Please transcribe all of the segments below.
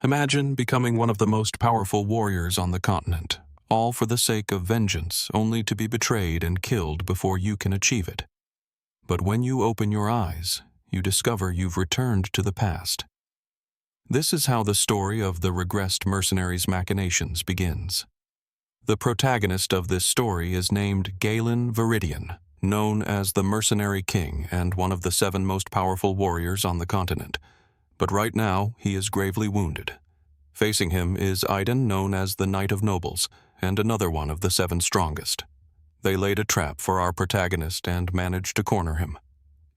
Imagine becoming one of the most powerful warriors on the continent, all for the sake of vengeance, only to be betrayed and killed before you can achieve it. But when you open your eyes, you discover you've returned to the past. This is how the story of the regressed mercenary's machinations begins. The protagonist of this story is named Galen Viridian, known as the Mercenary King and one of the 7 most powerful warriors on the continent. But right now, he is gravely wounded. Facing him is Iden, known as the Knight of Nobles, and another one of the 7 strongest. They laid a trap for our protagonist and managed to corner him.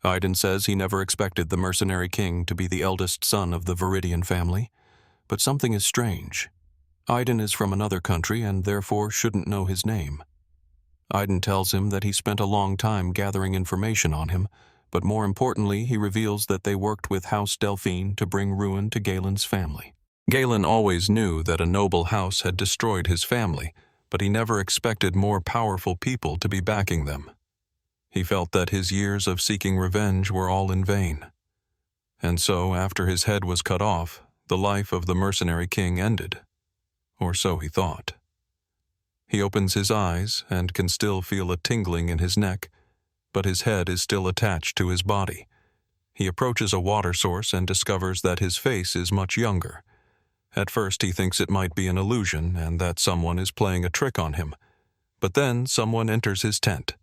Iden says he never expected the Mercenary King to be the eldest son of the Viridian family, but something is strange. Iden is from another country and therefore shouldn't know his name. Iden tells him that he spent a long time gathering information on him, but more importantly, he reveals that they worked with House Delphine to bring ruin to Galen's family. Galen always knew that a noble house had destroyed his family, but he never expected more powerful people to be backing them. He felt that his years of seeking revenge were all in vain. And so, after his head was cut off, the life of the Mercenary King ended. Or so he thought. He opens his eyes and can still feel a tingling in his neck, but his head is still attached to his body. He approaches a water source and discovers that his face is much younger. At first he thinks it might be an illusion and that someone is playing a trick on him, but then someone enters his tent.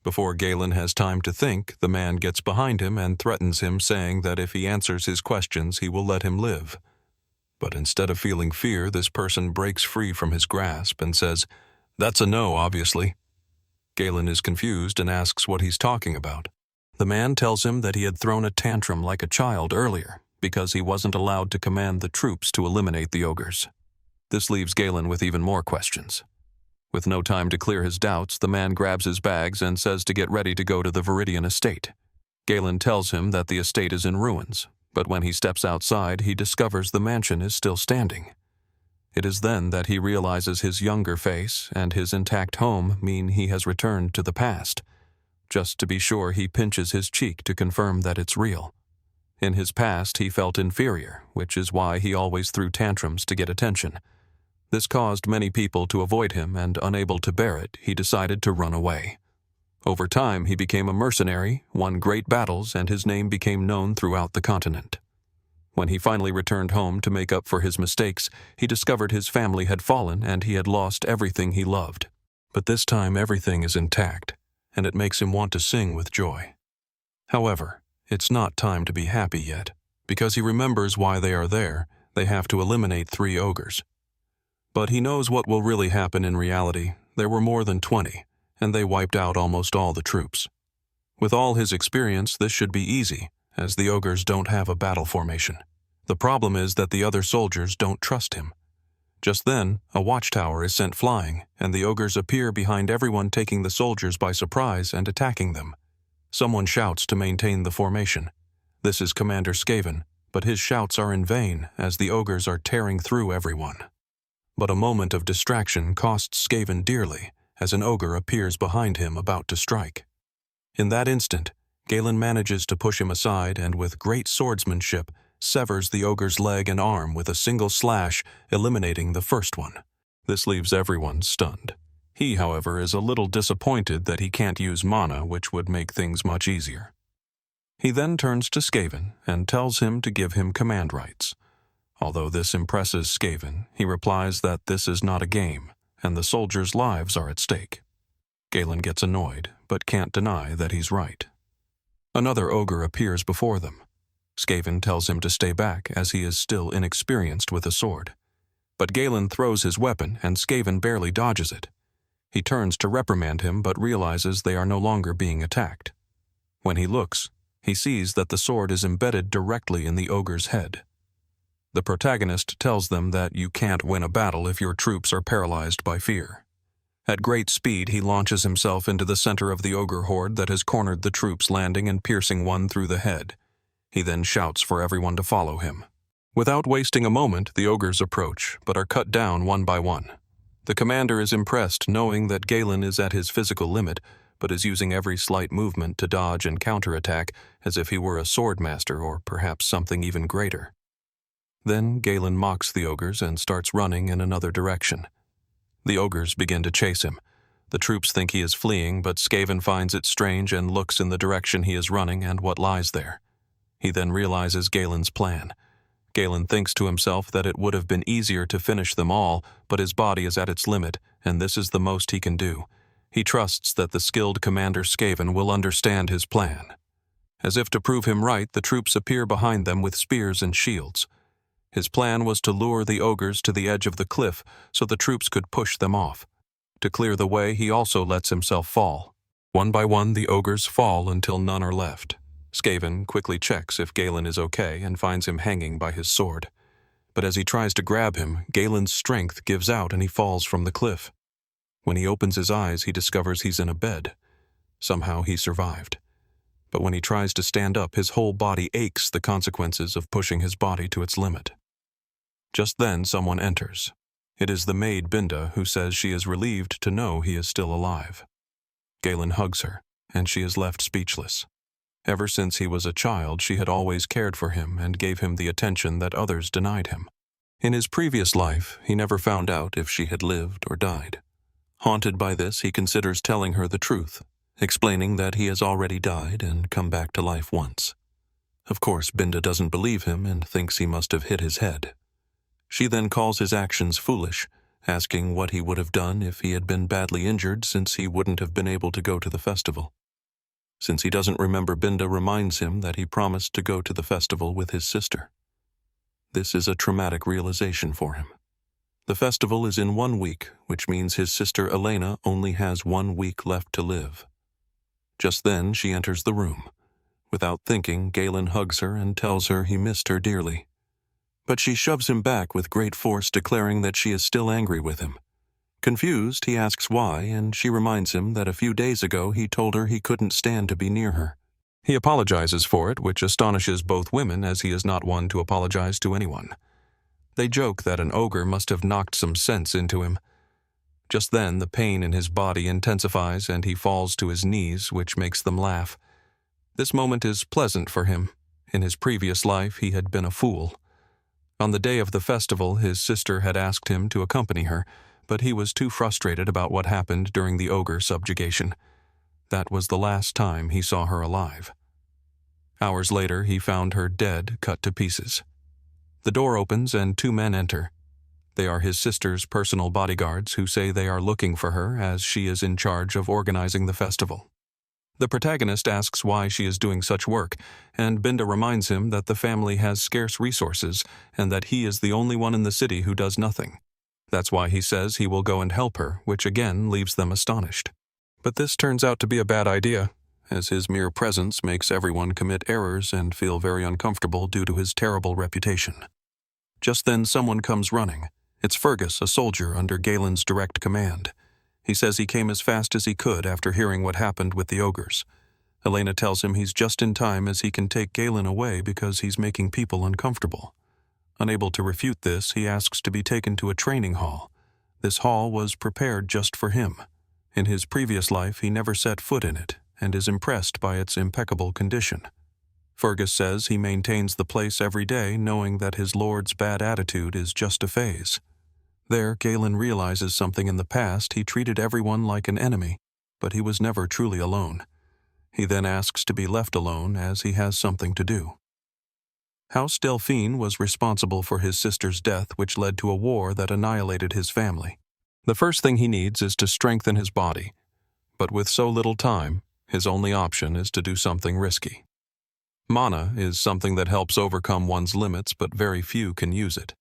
Before Galen has time to think, the man gets behind him and threatens him, saying that if he answers his questions, he will let him live. But instead of feeling fear, this person breaks free from his grasp and says, "That's a no, obviously." Galen is confused and asks what he's talking about. The man tells him that he had thrown a tantrum like a child earlier because he wasn't allowed to command the troops to eliminate the ogres. This leaves Galen with even more questions. With no time to clear his doubts, the man grabs his bags and says to get ready to go to the Viridian estate. Galen tells him that the estate is in ruins, but when he steps outside, he discovers the mansion is still standing. It is then that he realizes his younger face and his intact home mean he has returned to the past. Just to be sure, he pinches his cheek to confirm that it's real. In his past, he felt inferior, which is why he always threw tantrums to get attention. This caused many people to avoid him, and unable to bear it, he decided to run away. Over time, he became a mercenary, won great battles, and his name became known throughout the continent. When he finally returned home to make up for his mistakes, he discovered his family had fallen and he had lost everything he loved. But this time everything is intact, and it makes him want to sing with joy. However, it's not time to be happy yet, because he remembers why they are there. They have to eliminate 3 ogres. But he knows what will really happen in reality. There were more than 20, and they wiped out almost all the troops. With all his experience, this should be easy, as the ogres don't have a battle formation. The problem is that the other soldiers don't trust him. Just then, a watchtower is sent flying, and the ogres appear behind everyone, taking the soldiers by surprise and attacking them. Someone shouts to maintain the formation. This is Commander Skaven, but his shouts are in vain as the ogres are tearing through everyone. But a moment of distraction costs Skaven dearly, as an ogre appears behind him about to strike. In that instant, Galen manages to push him aside and with great swordsmanship severs the ogre's leg and arm with a single slash, eliminating the first one. This leaves everyone stunned. He, however, is a little disappointed that he can't use mana, which would make things much easier. He then turns to Skaven and tells him to give him command rights. Although this impresses Skaven, he replies that this is not a game, and the soldiers' lives are at stake. Galen gets annoyed, but can't deny that he's right. Another ogre appears before them. Skaven tells him to stay back as he is still inexperienced with a sword. But Galen throws his weapon and Skaven barely dodges it. He turns to reprimand him but realizes they are no longer being attacked. When he looks, he sees that the sword is embedded directly in the ogre's head. The protagonist tells them that you can't win a battle if your troops are paralyzed by fear. At great speed, he launches himself into the center of the ogre horde that has cornered the troops, landing and piercing one through the head. He then shouts for everyone to follow him. Without wasting a moment, the ogres approach, but are cut down one by one. The commander is impressed, knowing that Galen is at his physical limit, but is using every slight movement to dodge and counterattack as if he were a sword master or perhaps something even greater. Then Galen mocks the ogres and starts running in another direction. The ogres begin to chase him. The troops think he is fleeing, but Skaven finds it strange and looks in the direction he is running and what lies there. He then realizes Galen's plan. Galen thinks to himself that it would have been easier to finish them all, but his body is at its limit, and this is the most he can do. He trusts that the skilled Commander Skaven will understand his plan. As if to prove him right, the troops appear behind them with spears and shields. His plan was to lure the ogres to the edge of the cliff so the troops could push them off. To clear the way, he also lets himself fall. One by one, the ogres fall until none are left. Skaven quickly checks if Galen is okay and finds him hanging by his sword. But as he tries to grab him, Galen's strength gives out and he falls from the cliff. When he opens his eyes, he discovers he's in a bed. Somehow he survived. But when he tries to stand up, his whole body aches the consequences of pushing his body to its limit. Just then, someone enters. It is the maid Binda, who says she is relieved to know he is still alive. Galen hugs her, and she is left speechless. Ever since he was a child, she had always cared for him and gave him the attention that others denied him. In his previous life, he never found out if she had lived or died. Haunted by this, he considers telling her the truth, explaining that he has already died and come back to life once. Of course, Binda doesn't believe him and thinks he must have hit his head. She then calls his actions foolish, asking what he would have done if he had been badly injured since he wouldn't have been able to go to the festival. Since he doesn't remember, Binda reminds him that he promised to go to the festival with his sister. This is a traumatic realization for him. The festival is in 1 week, which means his sister Elena only has 1 week left to live. Just then, she enters the room. Without thinking, Galen hugs her and tells her he missed her dearly. But she shoves him back with great force, declaring that she is still angry with him. Confused, he asks why, and she reminds him that a few days ago he told her he couldn't stand to be near her. He apologizes for it, which astonishes both women as he is not one to apologize to anyone. They joke that an ogre must have knocked some sense into him. Just then, the pain in his body intensifies and he falls to his knees, which makes them laugh. This moment is pleasant for him. In his previous life, he had been a fool. On the day of the festival, his sister had asked him to accompany her, but he was too frustrated about what happened during the ogre subjugation. That was the last time he saw her alive. Hours later, he found her dead, cut to pieces. The door opens and 2 men enter. They are his sister's personal bodyguards who say they are looking for her as she is in charge of organizing the festival. The protagonist asks why she is doing such work, and Binda reminds him that the family has scarce resources and that he is the only one in the city who does nothing. That's why he says he will go and help her, which again leaves them astonished. But this turns out to be a bad idea, as his mere presence makes everyone commit errors and feel very uncomfortable due to his terrible reputation. Just then someone comes running. It's Fergus, a soldier under Galen's direct command. He says he came as fast as he could after hearing what happened with the ogres. Elena tells him he's just in time as he can take Galen away because he's making people uncomfortable. Unable to refute this, he asks to be taken to a training hall. This hall was prepared just for him. In his previous life, he never set foot in it and is impressed by its impeccable condition. Fergus says he maintains the place every day, knowing that his lord's bad attitude is just a phase. There, Galen realizes something in the past. He treated everyone like an enemy, but he was never truly alone. He then asks to be left alone as he has something to do. House Delphine was responsible for his sister's death, which led to a war that annihilated his family. The first thing he needs is to strengthen his body, but with so little time, his only option is to do something risky. Mana is something that helps overcome one's limits, but very few can use it.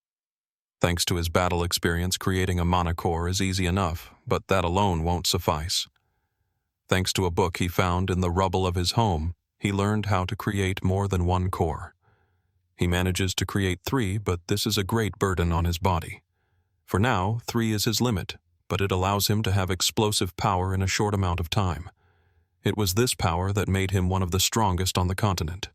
Thanks to his battle experience, creating a mana core is easy enough, but that alone won't suffice. Thanks to a book he found in the rubble of his home, he learned how to create more than 1 core. He manages to create 3, but this is a great burden on his body. For now, 3 is his limit, but it allows him to have explosive power in a short amount of time. It was this power that made him one of the strongest on the continent.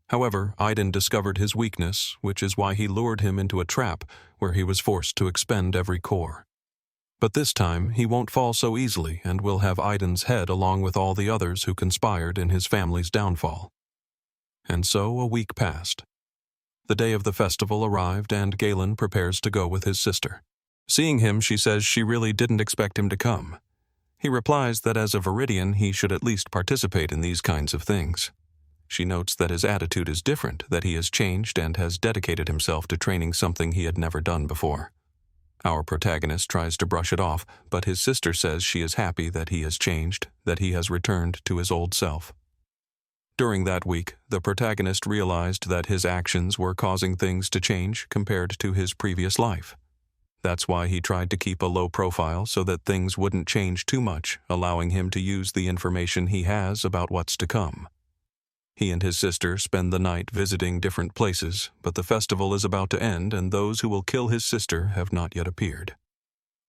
However, Aiden discovered his weakness, which is why he lured him into a trap where he was forced to expend every core. But this time, he won't fall so easily and will have Aiden's head along with all the others who conspired in his family's downfall. And so a week passed. The day of the festival arrived and Galen prepares to go with his sister. Seeing him, she says she really didn't expect him to come. He replies that as a Viridian, he should at least participate in these kinds of things. She notes that his attitude is different, that he has changed and has dedicated himself to training something he had never done before. Our protagonist tries to brush it off, but his sister says she is happy that he has changed, that he has returned to his old self. During that week, the protagonist realized that his actions were causing things to change compared to his previous life. That's why he tried to keep a low profile so that things wouldn't change too much, allowing him to use the information he has about what's to come. He and his sister spend the night visiting different places, but the festival is about to end and those who will kill his sister have not yet appeared.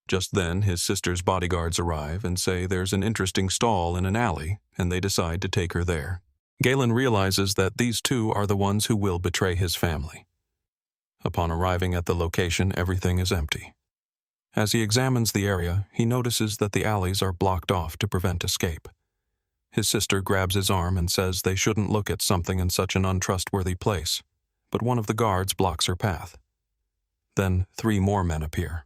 Just then, his sister's bodyguards arrive and say there's an interesting stall in an alley, and they decide to take her there. Galen realizes that these two are the ones who will betray his family. Upon arriving at the location, everything is empty. As he examines the area, he notices that the alleys are blocked off to prevent escape. His sister grabs his arm and says they shouldn't look at something in such an untrustworthy place, but one of the guards blocks her path. Then 3 more men appear.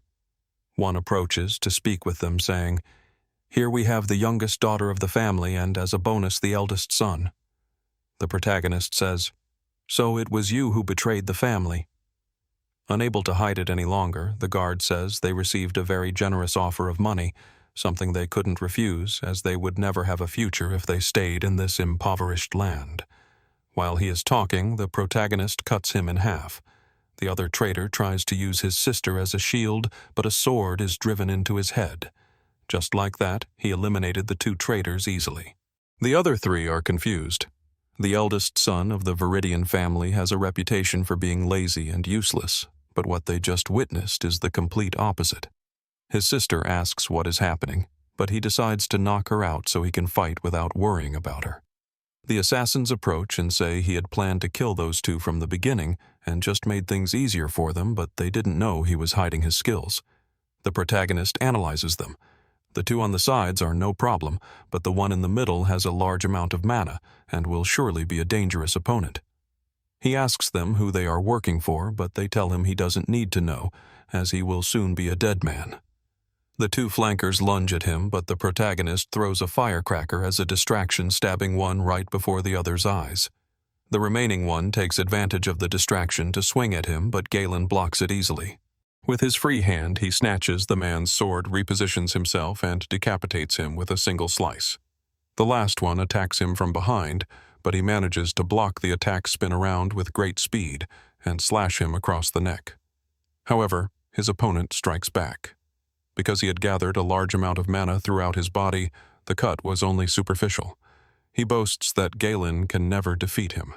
One approaches to speak with them, saying, "Here we have the youngest daughter of the family and, as a bonus, the eldest son." The protagonist says, "So it was you who betrayed the family." Unable to hide it any longer, the guard says they received a very generous offer of money, something they couldn't refuse, as they would never have a future if they stayed in this impoverished land. While he is talking, the protagonist cuts him in half. The other traitor tries to use his sister as a shield, but a sword is driven into his head. Just like that, he eliminated the 2 traitors easily. The other 3 are confused. The eldest son of the Viridian family has a reputation for being lazy and useless, but what they just witnessed is the complete opposite. His sister asks what is happening, but he decides to knock her out so he can fight without worrying about her. The assassins approach and say he had planned to kill those 2 from the beginning and just made things easier for them, but they didn't know he was hiding his skills. The protagonist analyzes them. The 2 on the sides are no problem, but the one in the middle has a large amount of mana and will surely be a dangerous opponent. He asks them who they are working for, but they tell him he doesn't need to know, as he will soon be a dead man. The 2 flankers lunge at him, but the protagonist throws a firecracker as a distraction, stabbing one right before the other's eyes. The remaining one takes advantage of the distraction to swing at him, but Galen blocks it easily. With his free hand, he snatches the man's sword, repositions himself, and decapitates him with a single slice. The last one attacks him from behind, but he manages to block the attack, spin around with great speed, and slash him across the neck. However, his opponent strikes back. Because he had gathered a large amount of mana throughout his body, the cut was only superficial. He boasts that Galen can never defeat him.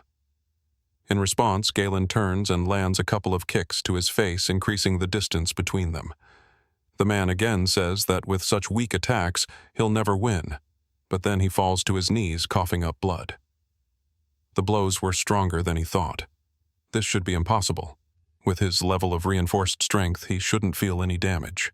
In response, Galen turns and lands a couple of kicks to his face, increasing the distance between them. The man again says that with such weak attacks, he'll never win, but then he falls to his knees, coughing up blood. The blows were stronger than he thought. This should be impossible. With his level of reinforced strength, he shouldn't feel any damage.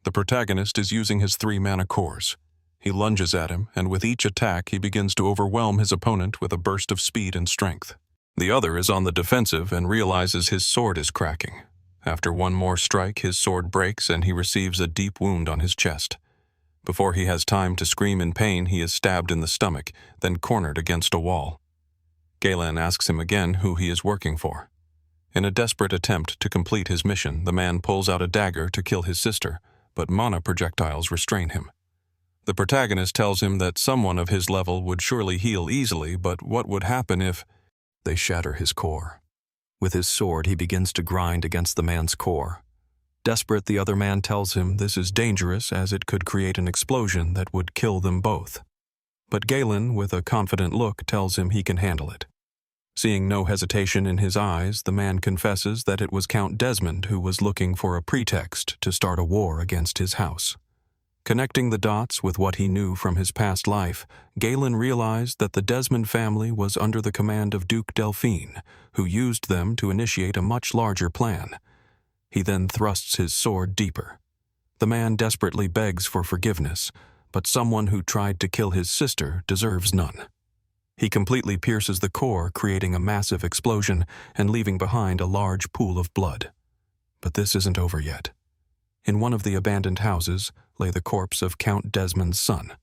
The protagonist is using his 3 mana cores. He lunges at him, and with each attack he begins to overwhelm his opponent with a burst of speed and strength. The other is on the defensive and realizes his sword is cracking. After one more strike, his sword breaks and he receives a deep wound on his chest. Before he has time to scream in pain, he is stabbed in the stomach, then cornered against a wall. Galen asks him again who he is working for. In a desperate attempt to complete his mission, the man pulls out a dagger to kill his sister, but mana projectiles restrain him. The protagonist tells him that someone of his level would surely heal easily, but what would happen if... They shatter his core. With his sword, he begins to grind against the man's core. Desperate, the other man tells him this is dangerous as it could create an explosion that would kill them both. But Galen, with a confident look, tells him he can handle it. Seeing no hesitation in his eyes, the man confesses that it was Count Desmond who was looking for a pretext to start a war against his house. Connecting the dots with what he knew from his past life, Galen realized that the Desmond family was under the command of Duke Delphine, who used them to initiate a much larger plan. He then thrusts his sword deeper. The man desperately begs for forgiveness, but someone who tried to kill his sister deserves none. He completely pierces the core, creating a massive explosion and leaving behind a large pool of blood. But this isn't over yet. In one of the abandoned houses lay the corpse of Count Desmond's son.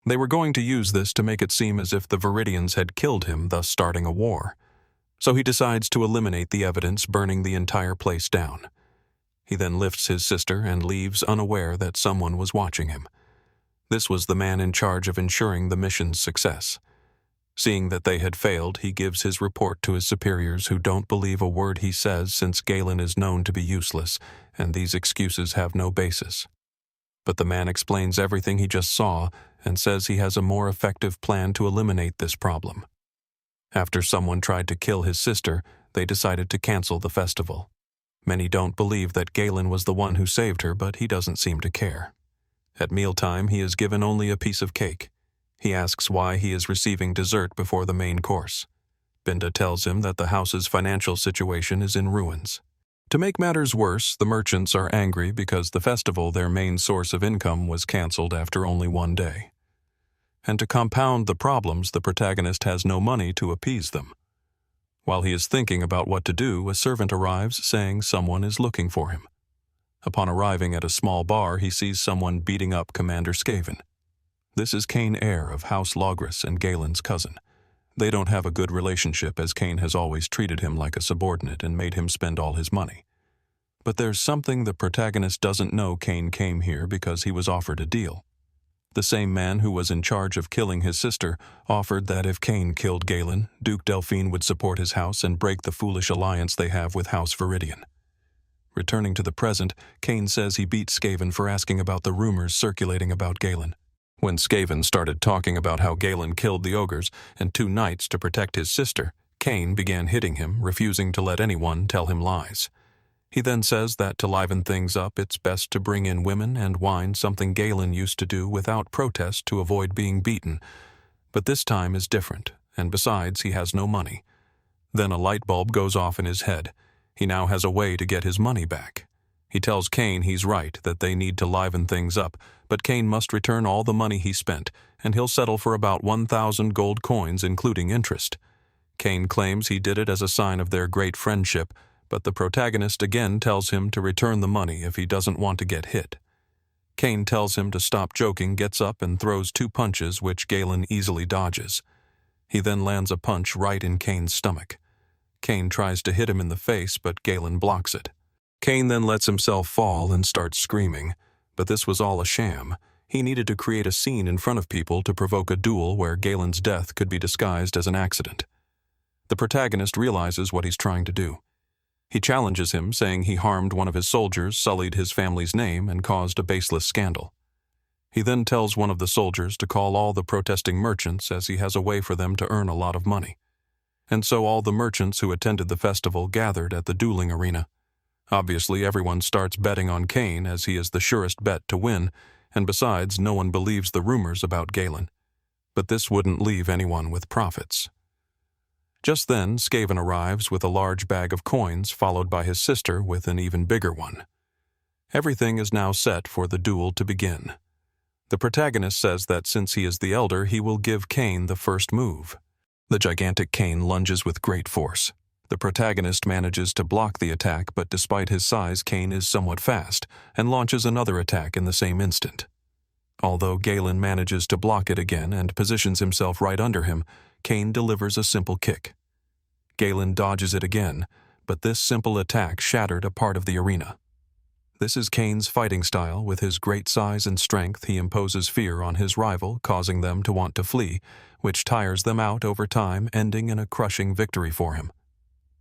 They were going to use this to make it seem as if the Viridians had killed him, thus starting a war. So he decides to eliminate the evidence, burning the entire place down. He then lifts his sister and leaves unaware that someone was watching him. This was the man in charge of ensuring the mission's success. Seeing that they had failed, he gives his report to his superiors, who don't believe a word he says since Galen is known to be useless, and these excuses have no basis. But the man explains everything he just saw and says he has a more effective plan to eliminate this problem. After someone tried to kill his sister, they decided to cancel the festival. Many don't believe that Galen was the one who saved her, but he doesn't seem to care. At mealtime, he is given only a piece of cake. He asks why he is receiving dessert before the main course. Binda tells him that the house's financial situation is in ruins. To make matters worse, the merchants are angry because the festival, their main source of income, was cancelled after only one day. And to compound the problems, the protagonist has no money to appease them. While he is thinking about what to do, a servant arrives saying someone is looking for him. Upon arriving at a small bar, he sees someone beating up Commander Skaven. This is Kane, heir of House Logris and Galen's cousin. They don't have a good relationship, as Kane has always treated him like a subordinate and made him spend all his money. But there's something the protagonist doesn't know. Kane came here because he was offered a deal. The same man who was in charge of killing his sister offered that if Kane killed Galen, Duke Delphine would support his house and break the foolish alliance they have with House Viridian. Returning to the present, Kane says he beat Skaven for asking about the rumors circulating about Galen. When Skaven started talking about how Galen killed the ogres and 2 knights to protect his sister, Kane began hitting him, refusing to let anyone tell him lies. He then says that to liven things up, it's best to bring in women and wine, something Galen used to do without protest to avoid being beaten. But this time is different, and besides, he has no money. Then a light bulb goes off in his head. He now has a way to get his money back. He tells Kane he's right, that they need to liven things up, but Kane must return all the money he spent, and he'll settle for about 1,000 gold coins, including interest. Kane claims he did it as a sign of their great friendship, but the protagonist again tells him to return the money if he doesn't want to get hit. Kane tells him to stop joking, gets up and throws 2 punches, which Galen easily dodges. He then lands a punch right in Kane's stomach. Kane tries to hit him in the face, but Galen blocks it. Kane then lets himself fall and starts screaming, but this was all a sham. He needed to create a scene in front of people to provoke a duel where Galen's death could be disguised as an accident. The protagonist realizes what he's trying to do. He challenges him, saying he harmed one of his soldiers, sullied his family's name, and caused a baseless scandal. He then tells one of the soldiers to call all the protesting merchants, as he has a way for them to earn a lot of money. And so all the merchants who attended the festival gathered at the dueling arena. Obviously, everyone starts betting on Kane, as he is the surest bet to win, and besides, no one believes the rumors about Galen. But this wouldn't leave anyone with profits. Just then, Skaven arrives with a large bag of coins, followed by his sister with an even bigger one. Everything is now set for the duel to begin. The protagonist says that since he is the elder, he will give Kane the first move. The gigantic Kane lunges with great force. The protagonist manages to block the attack, but despite his size, Kane is somewhat fast and launches another attack in the same instant. Although Galen manages to block it again and positions himself right under him, Kane delivers a simple kick. Galen dodges it again, but this simple attack shattered a part of the arena. This is Kane's fighting style. With his great size and strength, he imposes fear on his rival, causing them to want to flee, which tires them out over time, ending in a crushing victory for him.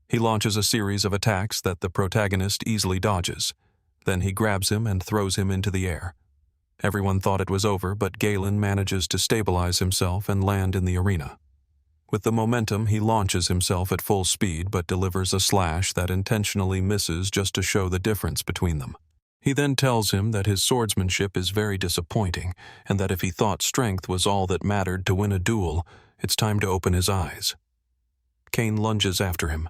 He launches a series of attacks that the protagonist easily dodges. Then he grabs him and throws him into the air. Everyone thought it was over, but Galen manages to stabilize himself and land in the arena. With the momentum, he launches himself at full speed, but delivers a slash that intentionally misses just to show the difference between them. He then tells him that his swordsmanship is very disappointing, and that if he thought strength was all that mattered to win a duel, it's time to open his eyes. Kane lunges after him.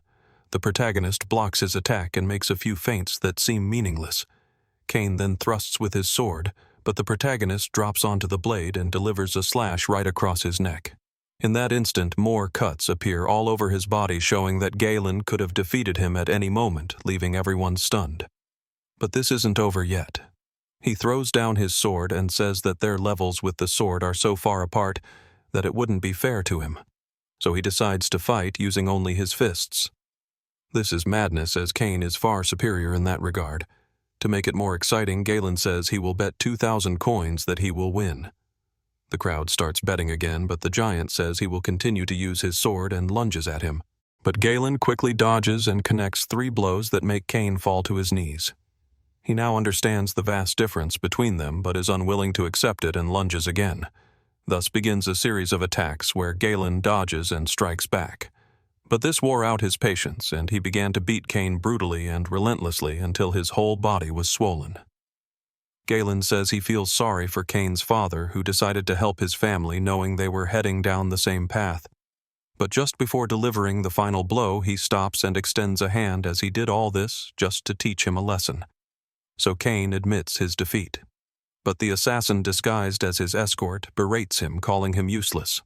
The protagonist blocks his attack and makes a few feints that seem meaningless. Kane then thrusts with his sword, but the protagonist drops onto the blade and delivers a slash right across his neck. In that instant, more cuts appear all over his body, showing that Galen could have defeated him at any moment, leaving everyone stunned. But this isn't over yet. He throws down his sword and says that their levels with the sword are so far apart that it wouldn't be fair to him. So he decides to fight using only his fists. This is madness, as Cain is far superior in that regard. To make it more exciting, Galen says he will bet 2,000 coins that he will win. The crowd starts betting again, but the giant says he will continue to use his sword and lunges at him. But Galen quickly dodges and connects 3 blows that make Cain fall to his knees. He now understands the vast difference between them, but is unwilling to accept it and lunges again. Thus begins a series of attacks where Galen dodges and strikes back. But this wore out his patience, and he began to beat Cain brutally and relentlessly until his whole body was swollen. Galen says he feels sorry for Cain's father, who decided to help his family knowing they were heading down the same path. But just before delivering the final blow, he stops and extends a hand, as he did all this just to teach him a lesson. So Cain admits his defeat. But the assassin disguised as his escort berates him, calling him useless.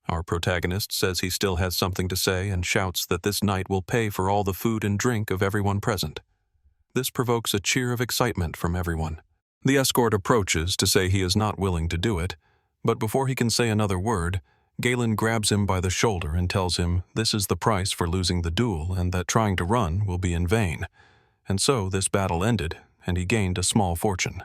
Our protagonist says he still has something to say and shouts that this night will pay for all the food and drink of everyone present. This provokes a cheer of excitement from everyone. The escort approaches to say he is not willing to do it, but before he can say another word, Galen grabs him by the shoulder and tells him this is the price for losing the duel and that trying to run will be in vain. And so this battle ended, and he gained a small fortune.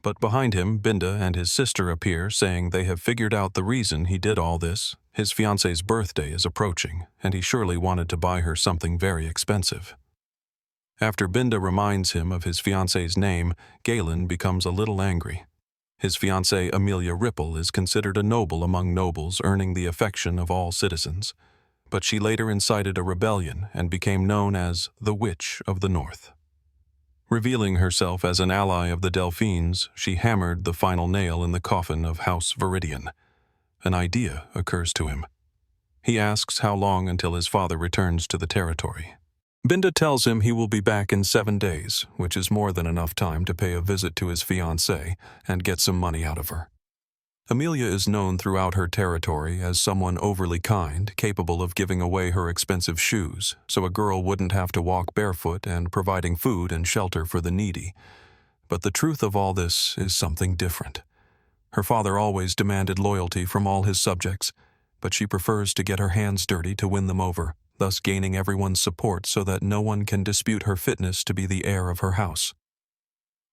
But behind him, Binda and his sister appear, saying they have figured out the reason he did all this. His fiancée's birthday is approaching, and he surely wanted to buy her something very expensive. After Binda reminds him of his fiancée's name, Galen becomes a little angry. His fiancée Amelia Ripple is considered a noble among nobles, earning the affection of all citizens. But she later incited a rebellion and became known as the Witch of the North. Revealing herself as an ally of the Delphines, she hammered the final nail in the coffin of House Viridian. An idea occurs to him. He asks how long until his father returns to the territory. Binda tells him he will be back in 7 days, which is more than enough time to pay a visit to his fiancée and get some money out of her. Amelia is known throughout her territory as someone overly kind, capable of giving away her expensive shoes, so a girl wouldn't have to walk barefoot, and providing food and shelter for the needy. But the truth of all this is something different. Her father always demanded loyalty from all his subjects, but she prefers to get her hands dirty to win them over, thus gaining everyone's support so that no one can dispute her fitness to be the heir of her house.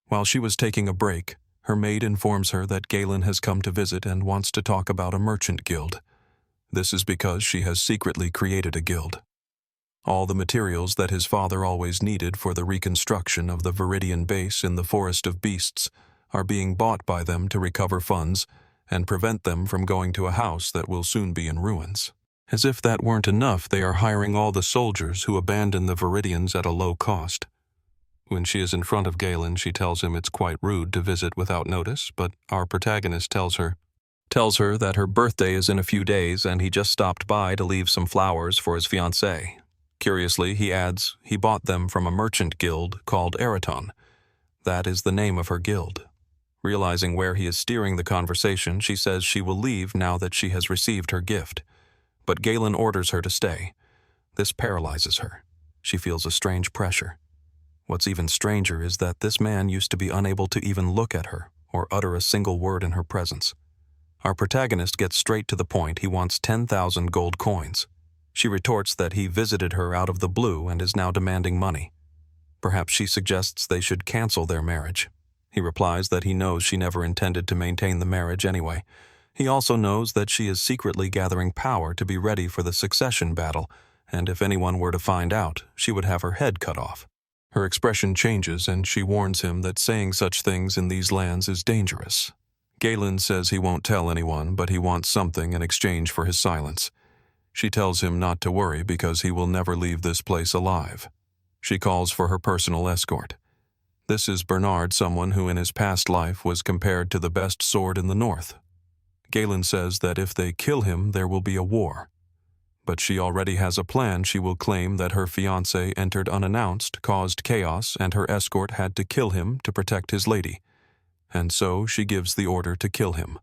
While she was taking a break, her maid informs her that Galen has come to visit and wants to talk about a merchant guild. This is because she has secretly created a guild. All the materials that his father always needed for the reconstruction of the Viridian base in the Forest of Beasts are being bought by them to recover funds and prevent them from going to a house that will soon be in ruins. As if that weren't enough, they are hiring all the soldiers who abandon the Viridians at a low cost. When she is in front of Galen, she tells him it's quite rude to visit without notice, but our protagonist tells her that her birthday is in a few days and he just stopped by to leave some flowers for his fiancée. Curiously, he adds he bought them from a merchant guild called Eraton. That is the name of her guild. Realizing where he is steering the conversation, she says she will leave now that she has received her gift. But Galen orders her to stay. This paralyzes her. She feels a strange pressure. What's even stranger is that this man used to be unable to even look at her or utter a single word in her presence. Our protagonist gets straight to the point. He wants 10,000 gold coins. She retorts that he visited her out of the blue and is now demanding money. Perhaps she suggests they should cancel their marriage. He replies that he knows she never intended to maintain the marriage anyway. He also knows that she is secretly gathering power to be ready for the succession battle, and if anyone were to find out, she would have her head cut off. Her expression changes, and she warns him that saying such things in these lands is dangerous. Galen says he won't tell anyone, but he wants something in exchange for his silence. She tells him not to worry because he will never leave this place alive. She calls for her personal escort. This is Bernard, someone who in his past life was compared to the best sword in the north. Galen says that if they kill him, there will be a war. But she already has a plan. She will claim that her fiancé entered unannounced, caused chaos, and her escort had to kill him to protect his lady. And so she gives the order to kill him.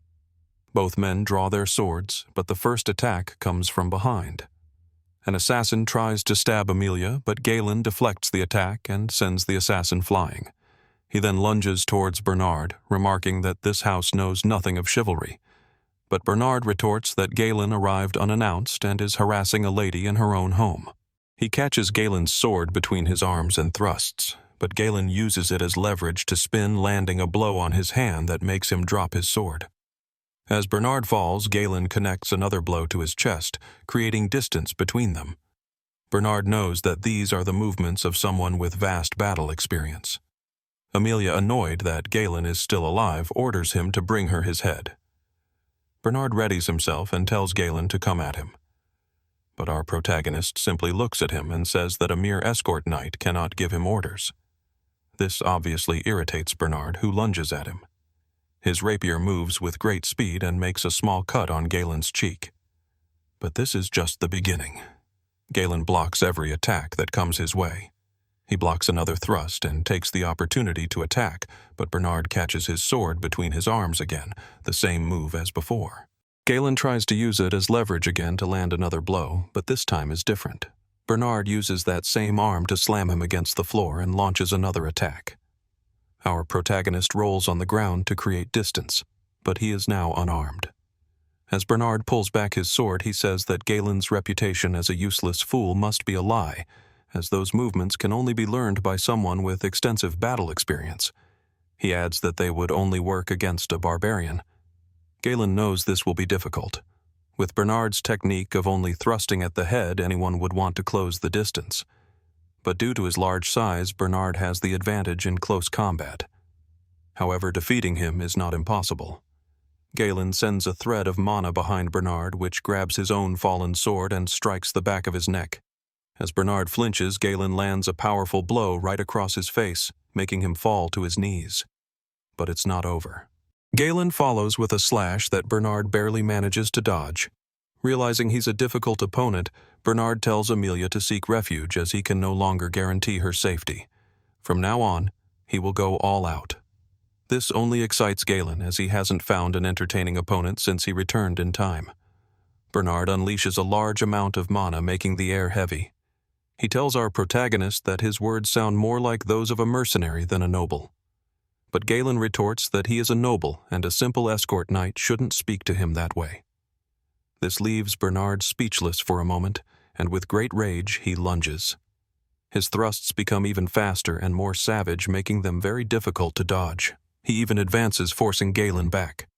Both men draw their swords, but the first attack comes from behind. An assassin tries to stab Amelia, but Galen deflects the attack and sends the assassin flying. He then lunges towards Bernard, remarking that this house knows nothing of chivalry. But Bernard retorts that Galen arrived unannounced and is harassing a lady in her own home. He catches Galen's sword between his arms and thrusts, but Galen uses it as leverage to spin, landing a blow on his hand that makes him drop his sword. As Bernard falls, Galen connects another blow to his chest, creating distance between them. Bernard knows that these are the movements of someone with vast battle experience. Amelia, annoyed that Galen is still alive, orders him to bring her his head. Bernard readies himself and tells Galen to come at him. But our protagonist simply looks at him and says that a mere escort knight cannot give him orders. This obviously irritates Bernard, who lunges at him. His rapier moves with great speed and makes a small cut on Galen's cheek. But this is just the beginning. Galen blocks every attack that comes his way. He blocks another thrust and takes the opportunity to attack, but Bernard catches his sword between his arms again, the same move as before. Galen tries to use it as leverage again to land another blow, but this time is different. Bernard uses that same arm to slam him against the floor and launches another attack. Our protagonist rolls on the ground to create distance, but he is now unarmed. As Bernard pulls back his sword, he says that Galen's reputation as a useless fool must be a lie, as those movements can only be learned by someone with extensive battle experience. He adds that they would only work against a barbarian. Galen knows this will be difficult. With Bernard's technique of only thrusting at the head, anyone would want to close the distance. But due to his large size, Bernard has the advantage in close combat. However, defeating him is not impossible. Galen sends a thread of mana behind Bernard, which grabs his own fallen sword and strikes the back of his neck. As Bernard flinches, Galen lands a powerful blow right across his face, making him fall to his knees. But it's not over. Galen follows with a slash that Bernard barely manages to dodge. Realizing he's a difficult opponent, Bernard tells Amelia to seek refuge as he can no longer guarantee her safety. From now on, he will go all out. This only excites Galen as he hasn't found an entertaining opponent since he returned in time. Bernard unleashes a large amount of mana, making the air heavy. He tells our protagonist that his words sound more like those of a mercenary than a noble. But Galen retorts that he is a noble and a simple escort knight shouldn't speak to him that way. This leaves Bernard speechless for a moment, and with great rage he lunges. His thrusts become even faster and more savage, making them very difficult to dodge. He even advances, forcing Galen back.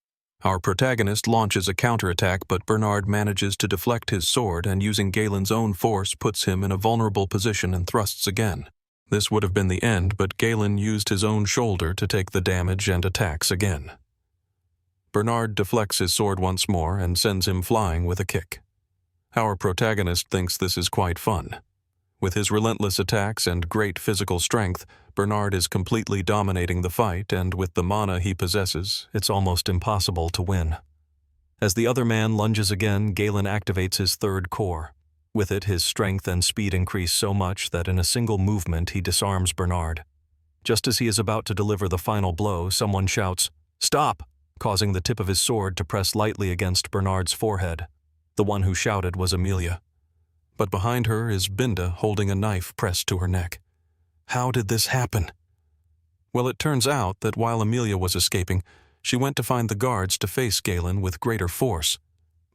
Our protagonist launches a counterattack, but Bernard manages to deflect his sword and, using Galen's own force, puts him in a vulnerable position and thrusts again. This would have been the end, but Galen used his own shoulder to take the damage and attacks again. Bernard deflects his sword once more and sends him flying with a kick. Our protagonist thinks this is quite fun. With his relentless attacks and great physical strength, Bernard is completely dominating the fight, and with the mana he possesses, it's almost impossible to win. As the other man lunges again, Galen activates his third core. With it, his strength and speed increase so much that in a single movement he disarms Bernard. Just as he is about to deliver the final blow, someone shouts, "Stop!" causing the tip of his sword to press lightly against Bernard's forehead. The one who shouted was Amelia. But behind her is Binda holding a knife pressed to her neck. How did this happen? Well, it turns out that while Amelia was escaping, she went to find the guards to face Galen with greater force,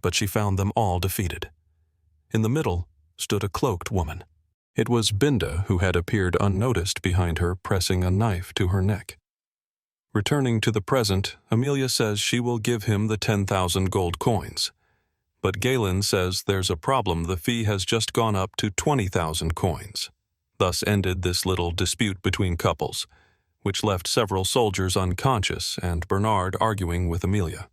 but she found them all defeated. In the middle stood a cloaked woman. It was Binda who had appeared unnoticed behind her, pressing a knife to her neck. Returning to the present, Amelia says she will give him the 10,000 gold coins. But Galen says there's a problem, the fee has just gone up to 20,000 coins. Thus ended this little dispute between couples, which left several soldiers unconscious and Bernard arguing with Amelia.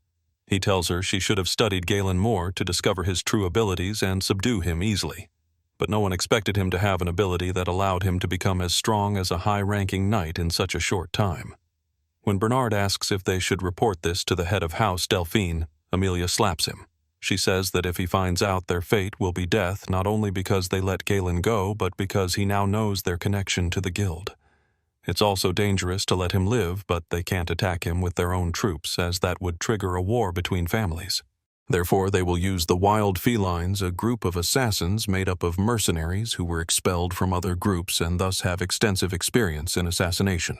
He tells her she should have studied Galen more to discover his true abilities and subdue him easily. But no one expected him to have an ability that allowed him to become as strong as a high-ranking knight in such a short time. When Bernard asks if they should report this to the head of House Delphine, Amelia slaps him. She says that if he finds out, their fate will be death, not only because they let Galen go, but because he now knows their connection to the guild. It's also dangerous to let him live, but they can't attack him with their own troops, as that would trigger a war between families. Therefore, they will use the wild felines, a group of assassins made up of mercenaries who were expelled from other groups and thus have extensive experience in assassination.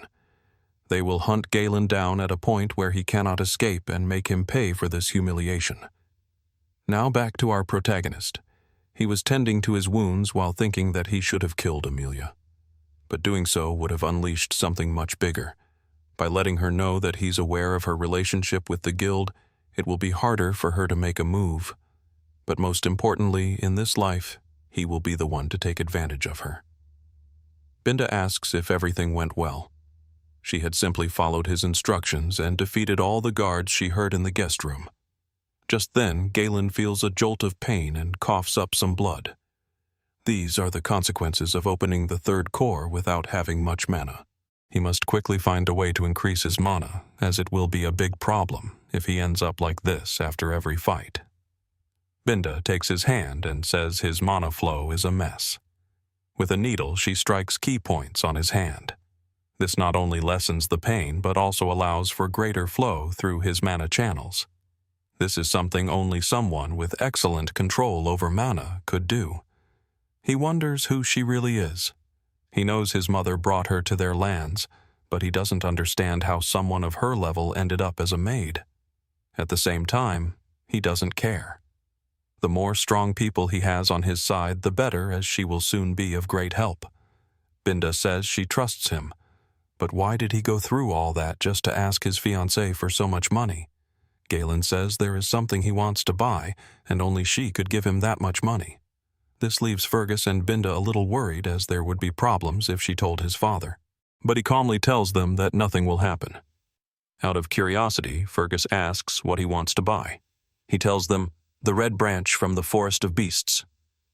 They will hunt Galen down at a point where he cannot escape and make him pay for this humiliation. Now back to our protagonist. He was tending to his wounds while thinking that he should have killed Amelia. But doing so would have unleashed something much bigger. By letting her know that he's aware of her relationship with the guild, it will be harder for her to make a move. But most importantly, in this life, he will be the one to take advantage of her. Binda asks if everything went well. She had simply followed his instructions and defeated all the guards she heard in the guest room. Just then, Galen feels a jolt of pain and coughs up some blood. These are the consequences of opening the third core without having much mana. He must quickly find a way to increase his mana, as it will be a big problem if he ends up like this after every fight. Binda takes his hand and says his mana flow is a mess. With a needle, she strikes key points on his hand. This not only lessens the pain, but also allows for greater flow through his mana channels. This is something only someone with excellent control over mana could do. He wonders who she really is. He knows his mother brought her to their lands, but he doesn't understand how someone of her level ended up as a maid. At the same time, he doesn't care. The more strong people he has on his side, the better, as she will soon be of great help. Binda says she trusts him, but why did he go through all that just to ask his fiancée for so much money? Galen says there is something he wants to buy, and only she could give him that much money. This leaves Fergus and Binda a little worried, as there would be problems if she told his father. But he calmly tells them that nothing will happen. Out of curiosity, Fergus asks what he wants to buy. He tells them, "The red branch from the forest of beasts."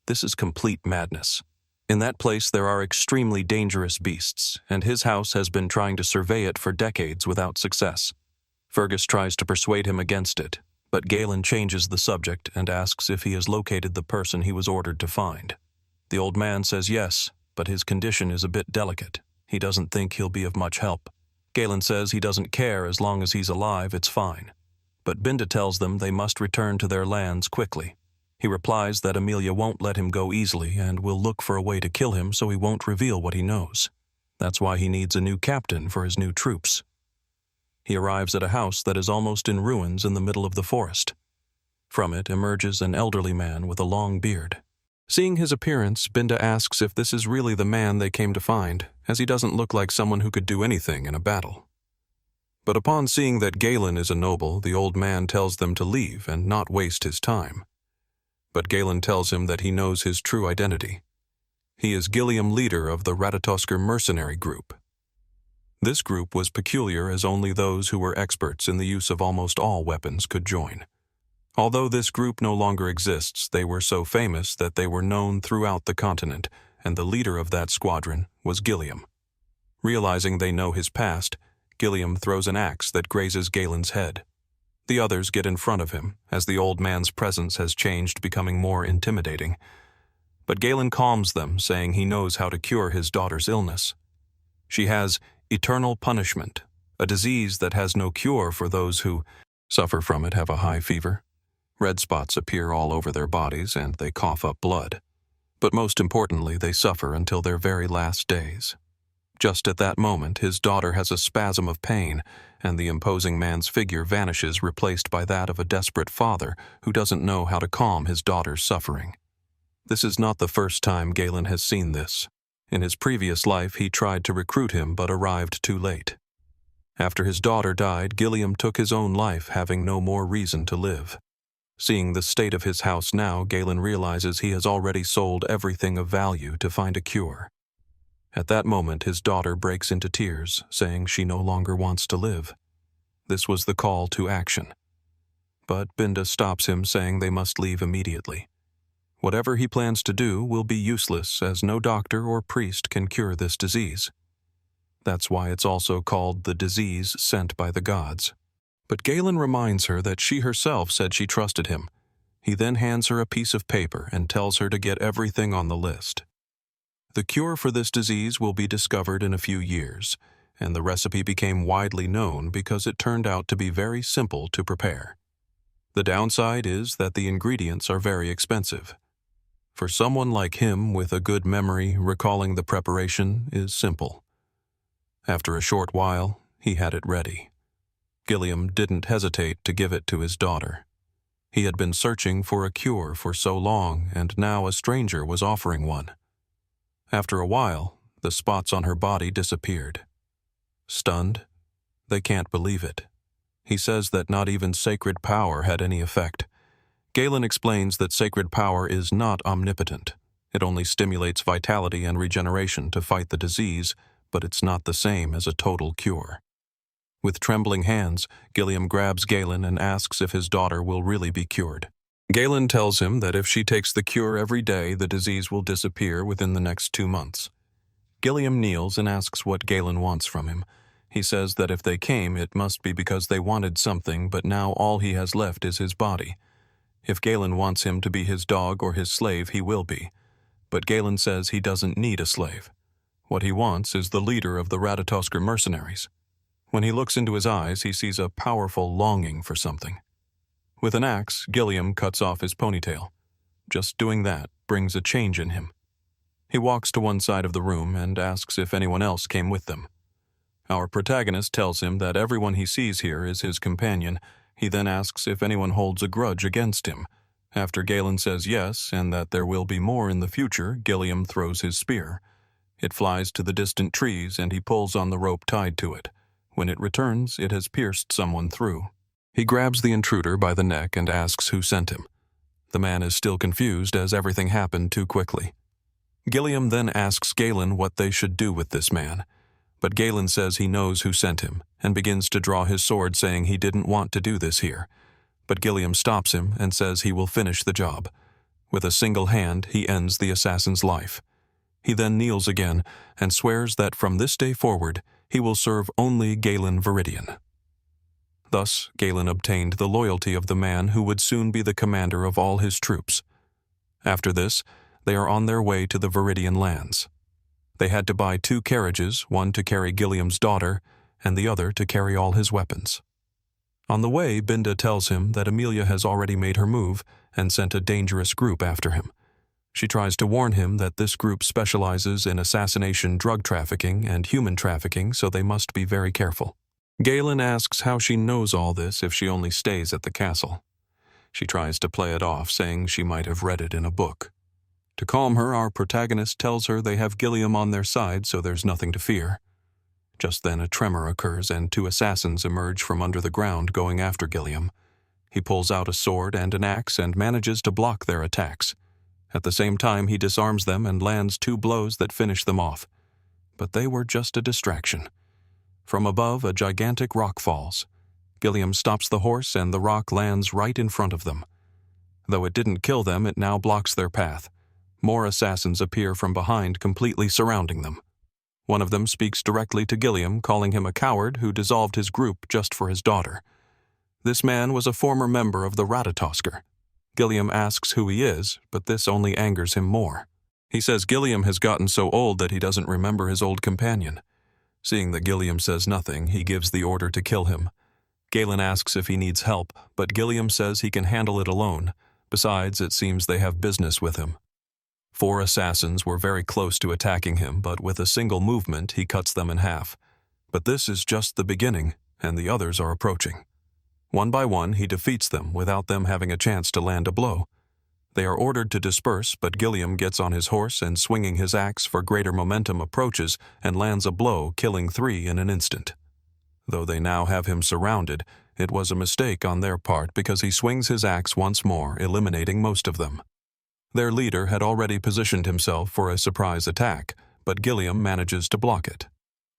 This is complete madness. In that place there are extremely dangerous beasts, and his house has been trying to survey it for decades without success. Fergus tries to persuade him against it, but Galen changes the subject and asks if he has located the person he was ordered to find. The old man says yes, but his condition is a bit delicate. He doesn't think he'll be of much help. Galen says he doesn't care, as long as he's alive, it's fine. But Binda tells them they must return to their lands quickly. He replies that Amelia won't let him go easily and will look for a way to kill him, so he won't reveal what he knows. That's why he needs a new captain for his new troops. He arrives at a house that is almost in ruins in the middle of the forest. From it emerges an elderly man with a long beard. Seeing his appearance, Binda asks if this is really the man they came to find, as he doesn't look like someone who could do anything in a battle. But upon seeing that Galen is a noble, the old man tells them to leave and not waste his time. But Galen tells him that he knows his true identity. He is Gilliam, leader of the Ratatosker Mercenary group. This group was peculiar, as only those who were experts in the use of almost all weapons could join. Although this group no longer exists, they were so famous that they were known throughout the continent, and the leader of that squadron was Gilliam. Realizing they know his past, Gilliam throws an axe that grazes Galen's head. The others get in front of him, as the old man's presence has changed, becoming more intimidating. But Galen calms them, saying he knows how to cure his daughter's illness. She has eternal punishment, a disease that has no cure for those who suffer from it. Have a high fever. Red spots appear all over their bodies and they cough up blood. But most importantly, they suffer until their very last days. Just at that moment, his daughter has a spasm of pain, and the imposing man's figure vanishes, replaced by that of a desperate father who doesn't know how to calm his daughter's suffering. This is not the first time Galen has seen this. In his previous life, he tried to recruit him but arrived too late. After his daughter died, Gilliam took his own life, having no more reason to live. Seeing the state of his house now, Galen realizes he has already sold everything of value to find a cure. At that moment, his daughter breaks into tears, saying she no longer wants to live. This was the call to action. But Binda stops him, saying they must leave immediately. Whatever he plans to do will be useless, as no doctor or priest can cure this disease. That's why it's also called the disease sent by the gods. But Galen reminds her that she herself said she trusted him. He then hands her a piece of paper and tells her to get everything on the list. The cure for this disease will be discovered in a few years, and the recipe became widely known because it turned out to be very simple to prepare. The downside is that the ingredients are very expensive. For someone like him with a good memory, recalling the preparation is simple. After a short while, he had it ready. Gilliam didn't hesitate to give it to his daughter. He had been searching for a cure for so long, and now a stranger was offering one. After a while, the spots on her body disappeared. Stunned, they can't believe it. He says that not even sacred power had any effect. Galen explains that sacred power is not omnipotent. It only stimulates vitality and regeneration to fight the disease, but it's not the same as a total cure. With trembling hands, Gilliam grabs Galen and asks if his daughter will really be cured. Galen tells him that if she takes the cure every day, the disease will disappear within the next 2 months. Gilliam kneels and asks what Galen wants from him. He says that if they came, it must be because they wanted something, but now all he has left is his body. If Galen wants him to be his dog or his slave, he will be. But Galen says he doesn't need a slave. What he wants is the leader of the Ratatoskr mercenaries. When he looks into his eyes, he sees a powerful longing for something. With an axe, Gilliam cuts off his ponytail. Just doing that brings a change in him. He walks to one side of the room and asks if anyone else came with them. Our protagonist tells him that everyone he sees here is his companion. He then asks if anyone holds a grudge against him. After Galen says yes, and that there will be more in the future, Gilliam throws his spear. It flies to the distant trees, and he pulls on the rope tied to it. When it returns, it has pierced someone through. He grabs the intruder by the neck and asks who sent him. The man is still confused as everything happened too quickly. Gilliam then asks Galen what they should do with this man. But Galen says he knows who sent him, and begins to draw his sword, saying he didn't want to do this here. But Gilliam stops him and says he will finish the job. With a single hand, he ends the assassin's life. He then kneels again and swears that from this day forward, he will serve only Galen Viridian. Thus, Galen obtained the loyalty of the man who would soon be the commander of all his troops. After this, they are on their way to the Viridian lands. They had to buy 2 carriages, one to carry Gilliam's daughter, and the other to carry all his weapons. On the way, Binda tells him that Amelia has already made her move and sent a dangerous group after him. She tries to warn him that this group specializes in assassination, drug trafficking, and human trafficking, so they must be very careful. Galen asks how she knows all this if she only stays at the castle. She tries to play it off, saying she might have read it in a book. To calm her, our protagonist tells her they have Gilliam on their side, so there's nothing to fear. Just then a tremor occurs and 2 assassins emerge from under the ground going after Gilliam. He pulls out a sword and an axe and manages to block their attacks. At the same time, he disarms them and lands 2 blows that finish them off. But they were just a distraction. From above, a gigantic rock falls. Gilliam stops the horse and the rock lands right in front of them. Though it didn't kill them, it now blocks their path. More assassins appear from behind, completely surrounding them. One of them speaks directly to Gilliam, calling him a coward who dissolved his group just for his daughter. This man was a former member of the Ratatoskr. Gilliam asks who he is, but this only angers him more. He says Gilliam has gotten so old that he doesn't remember his old companion. Seeing that Gilliam says nothing, he gives the order to kill him. Galen asks if he needs help, but Gilliam says he can handle it alone. Besides, it seems they have business with him. 4 assassins were very close to attacking him, but with a single movement he cuts them in half. But this is just the beginning, and the others are approaching. One by one he defeats them without them having a chance to land a blow. They are ordered to disperse, but Gilliam gets on his horse and, swinging his axe for greater momentum, approaches and lands a blow, killing 3 in an instant. Though they now have him surrounded, it was a mistake on their part because he swings his axe once more, eliminating most of them. Their leader had already positioned himself for a surprise attack, but Gilliam manages to block it.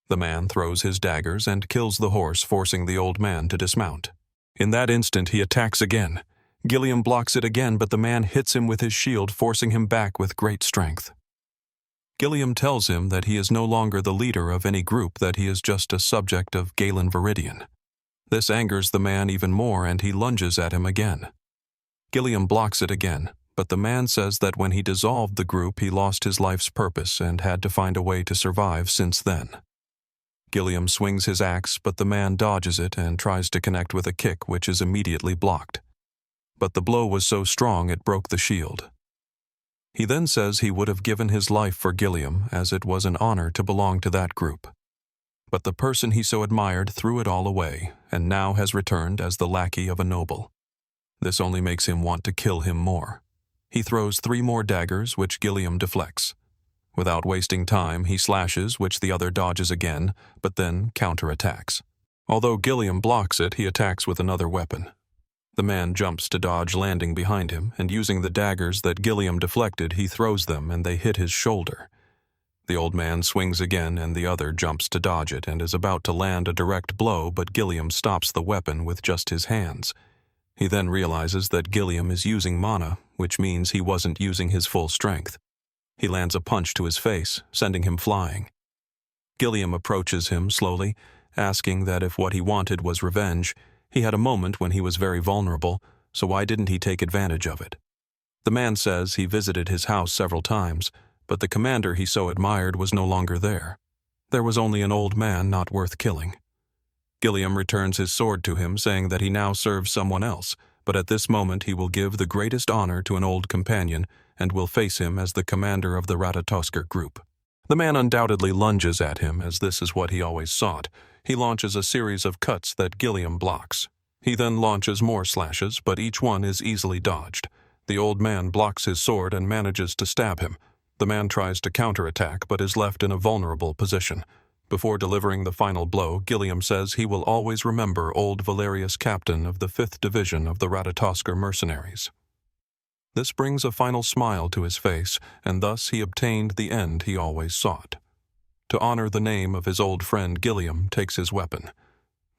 The man throws his daggers and kills the horse, forcing the old man to dismount. In that instant he attacks again. Gilliam blocks it again, but the man hits him with his shield, forcing him back with great strength. Gilliam tells him that he is no longer the leader of any group, that he is just a subject of Galen Viridian. This angers the man even more, and he lunges at him again. Gilliam blocks it again, but the man says that when he dissolved the group he lost his life's purpose and had to find a way to survive since then. Gilliam swings his axe, but the man dodges it and tries to connect with a kick which is immediately blocked. But the blow was so strong it broke the shield. He then says he would have given his life for Gilliam, as it was an honor to belong to that group. But the person he so admired threw it all away, and now has returned as the lackey of a noble. This only makes him want to kill him more. He throws 3 more daggers, which Gilliam deflects. Without wasting time, he slashes, which the other dodges again, but then counterattacks. Although Gilliam blocks it, he attacks with another weapon. The man jumps to dodge, landing behind him, and using the daggers that Gilliam deflected, he throws them and they hit his shoulder. The old man swings again and the other jumps to dodge it and is about to land a direct blow, but Gilliam stops the weapon with just his hands. He then realizes that Gilliam is using mana, which means he wasn't using his full strength. He lands a punch to his face, sending him flying. Gilliam approaches him slowly, asking that if what he wanted was revenge, he had a moment when he was very vulnerable, so why didn't he take advantage of it? The man says he visited his house several times, but the commander he so admired was no longer there. There was only an old man not worth killing. Gilliam returns his sword to him, saying that he now serves someone else, but at this moment he will give the greatest honor to an old companion and will face him as the commander of the Ratatosker group. The man undoubtedly lunges at him, as this is what he always sought. He launches a series of cuts that Gilliam blocks. He then launches more slashes, but each one is easily dodged. The old man blocks his sword and manages to stab him. The man tries to counterattack, but is left in a vulnerable position. Before delivering the final blow, Gilliam says he will always remember old Valerius, captain of the 5th Division of the Ratatosker Mercenaries. This brings a final smile to his face, and thus he obtained the end he always sought. To honor the name of his old friend, Gilliam takes his weapon.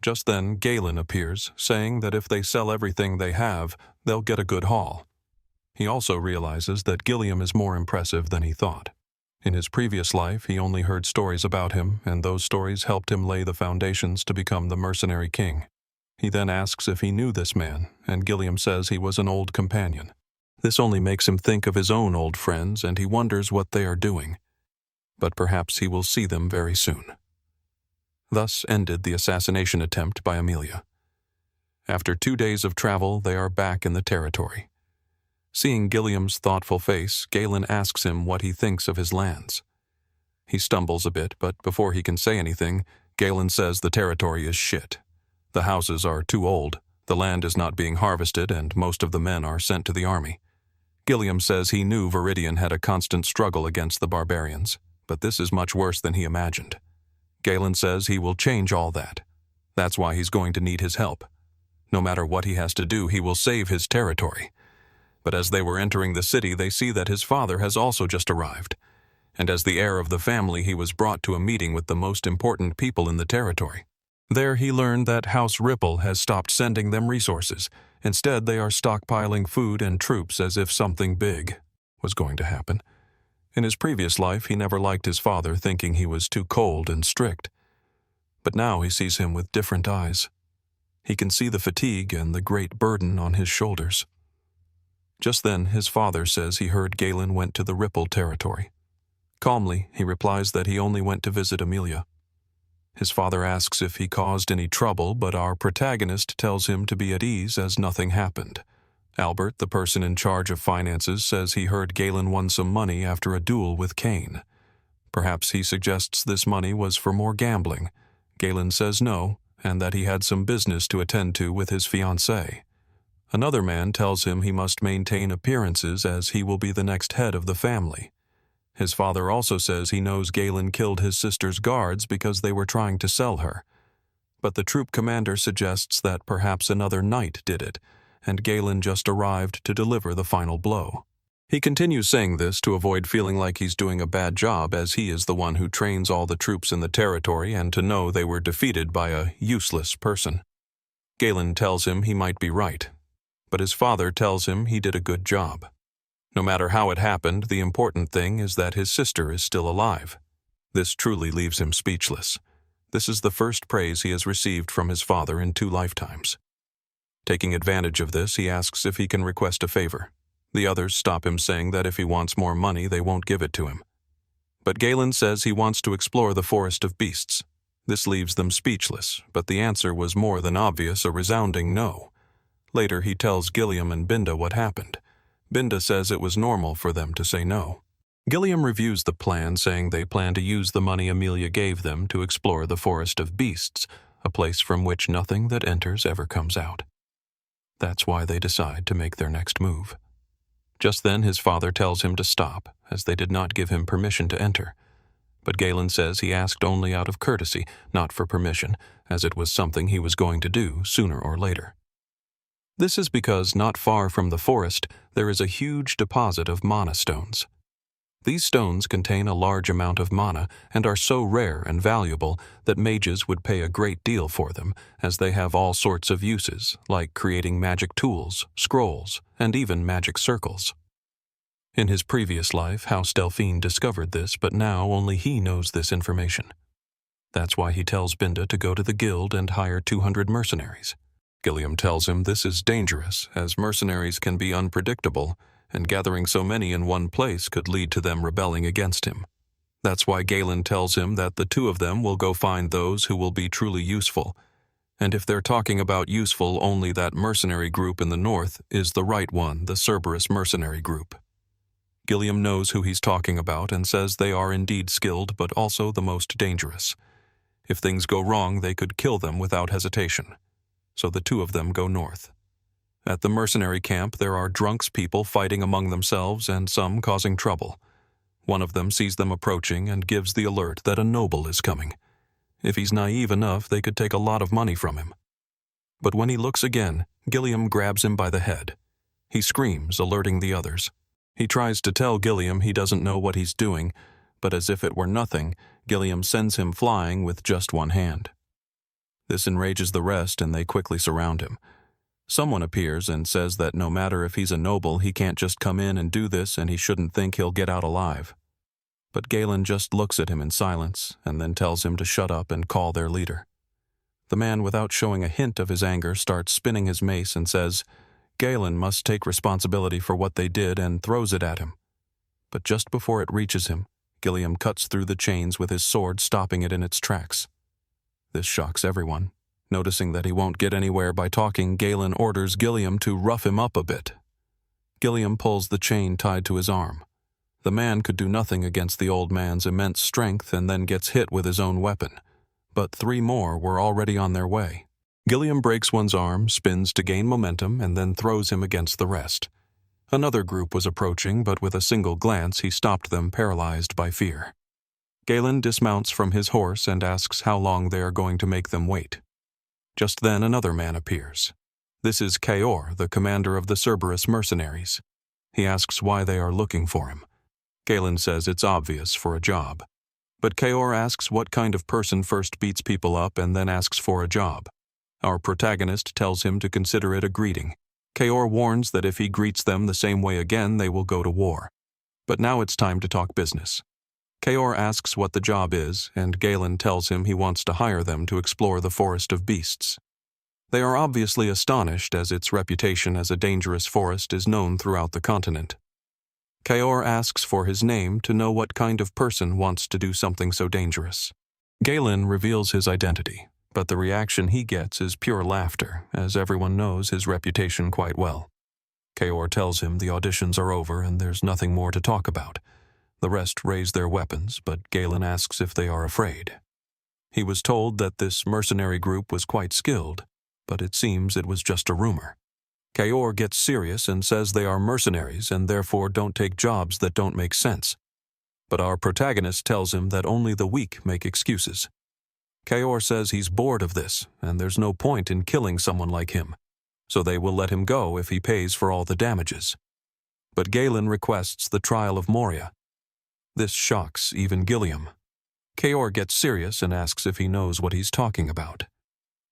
Just then, Galen appears, saying that if they sell everything they have, they'll get a good haul. He also realizes that Gilliam is more impressive than he thought. In his previous life, he only heard stories about him, and those stories helped him lay the foundations to become the mercenary king. He then asks if he knew this man, and Gilliam says he was an old companion. This only makes him think of his own old friends, and he wonders what they are doing. But perhaps he will see them very soon. Thus ended the assassination attempt by Amelia. After 2 days of travel, they are back in the territory. Seeing Gilliam's thoughtful face, Galen asks him what he thinks of his lands. He stumbles a bit, but before he can say anything, Galen says the territory is shit. The houses are too old, the land is not being harvested, and most of the men are sent to the army. Gilliam says he knew Viridian had a constant struggle against the barbarians, but this is much worse than he imagined. Galen says he will change all that. That's why he's going to need his help. No matter what he has to do, he will save his territory. But as they were entering the city, they see that his father has also just arrived. And as the heir of the family, he was brought to a meeting with the most important people in the territory. There he learned that House Ripple has stopped sending them resources. Instead, they are stockpiling food and troops as if something big was going to happen. In his previous life, he never liked his father, thinking he was too cold and strict. But now he sees him with different eyes. He can see the fatigue and the great burden on his shoulders. Just then, his father says he heard Galen went to the Ripple territory. Calmly, he replies that he only went to visit Amelia. His father asks if he caused any trouble, but our protagonist tells him to be at ease as nothing happened. Albert, the person in charge of finances, says he heard Galen won some money after a duel with Cain. Perhaps he suggests this money was for more gambling. Galen says no, and that he had some business to attend to with his fiancée. Another man tells him he must maintain appearances as he will be the next head of the family. His father also says he knows Galen killed his sister's guards because they were trying to sell her. But the troop commander suggests that perhaps another knight did it, and Galen just arrived to deliver the final blow. He continues saying this to avoid feeling like he's doing a bad job, as he is the one who trains all the troops in the territory, and to know they were defeated by a useless person. Galen tells him he might be right, but his father tells him he did a good job. No matter how it happened, the important thing is that his sister is still alive. This truly leaves him speechless. This is the first praise he has received from his father in 2 lifetimes. Taking advantage of this, he asks if he can request a favor. The others stop him, saying that if he wants more money, they won't give it to him. But Galen says he wants to explore the forest of beasts. This leaves them speechless, but the answer was more than obvious, a resounding no. Later he tells Gilliam and Binda what happened. Binda says it was normal for them to say no. Gilliam reviews the plan, saying they plan to use the money Amelia gave them to explore the forest of beasts, a place from which nothing that enters ever comes out. That's why they decide to make their next move. Just then his father tells him to stop, as they did not give him permission to enter. But Galen says he asked only out of courtesy, not for permission, as it was something he was going to do sooner or later. This is because not far from the forest there is a huge deposit of mana stones. These stones contain a large amount of mana and are so rare and valuable that mages would pay a great deal for them, as they have all sorts of uses, like creating magic tools, scrolls, and even magic circles. In his previous life, House Delphine discovered this, but now only he knows this information. That's why he tells Binda to go to the guild and hire 200 mercenaries. Gilliam tells him this is dangerous, as mercenaries can be unpredictable, and gathering so many in one place could lead to them rebelling against him. That's why Galen tells him that the two of them will go find those who will be truly useful, and if they're talking about useful, only that mercenary group in the north is the right one, the Cerberus mercenary group. Gilliam knows who he's talking about and says they are indeed skilled, but also the most dangerous. If things go wrong, they could kill them without hesitation. So the two of them go north. At the mercenary camp, there are drunks people fighting among themselves and some causing trouble. One of them sees them approaching and gives the alert that a noble is coming. If he's naive enough, they could take a lot of money from him. But when he looks again, Gilliam grabs him by the head. He screams, alerting the others. He tries to tell Gilliam he doesn't know what he's doing, but as if it were nothing, Gilliam sends him flying with just one hand. This enrages the rest, and they quickly surround him. Someone appears and says that no matter if he's a noble, he can't just come in and do this, and he shouldn't think he'll get out alive. But Galen just looks at him in silence, and then tells him to shut up and call their leader. The man, without showing a hint of his anger, starts spinning his mace and says, Galen must take responsibility for what they did, and throws it at him. But just before it reaches him, Gilliam cuts through the chains with his sword, stopping it in its tracks. This shocks everyone. Noticing that he won't get anywhere by talking, Galen orders Gilliam to rough him up a bit. Gilliam pulls the chain tied to his arm. The man could do nothing against the old man's immense strength and then gets hit with his own weapon. But 3 more were already on their way. Gilliam breaks one's arm, spins to gain momentum, and then throws him against the rest. Another group was approaching, but with a single glance he stopped them, paralyzed by fear. Galen dismounts from his horse and asks how long they are going to make them wait. Just then another man appears. This is Kaor, the commander of the Cerberus mercenaries. He asks why they are looking for him. Galen says it's obvious, for a job. But Kaor asks what kind of person first beats people up and then asks for a job. Our protagonist tells him to consider it a greeting. Kaor warns that if he greets them the same way again, they will go to war. But now it's time to talk business. Kaor asks what the job is, and Galen tells him he wants to hire them to explore the forest of beasts. They are obviously astonished, as its reputation as a dangerous forest is known throughout the continent. Kaor asks for his name to know what kind of person wants to do something so dangerous. Galen reveals his identity, but the reaction he gets is pure laughter, as everyone knows his reputation quite well. Kaor tells him the auditions are over and there's nothing more to talk about. The rest raise their weapons, but Galen asks if they are afraid. He was told that this mercenary group was quite skilled, but it seems it was just a rumor. Kaor gets serious and says they are mercenaries and therefore don't take jobs that don't make sense. But our protagonist tells him that only the weak make excuses. Kaor says he's bored of this, and there's no point in killing someone like him, so they will let him go if he pays for all the damages. But Galen requests the trial of Moria. This shocks even Gilliam. Kaor gets serious and asks if he knows what he's talking about.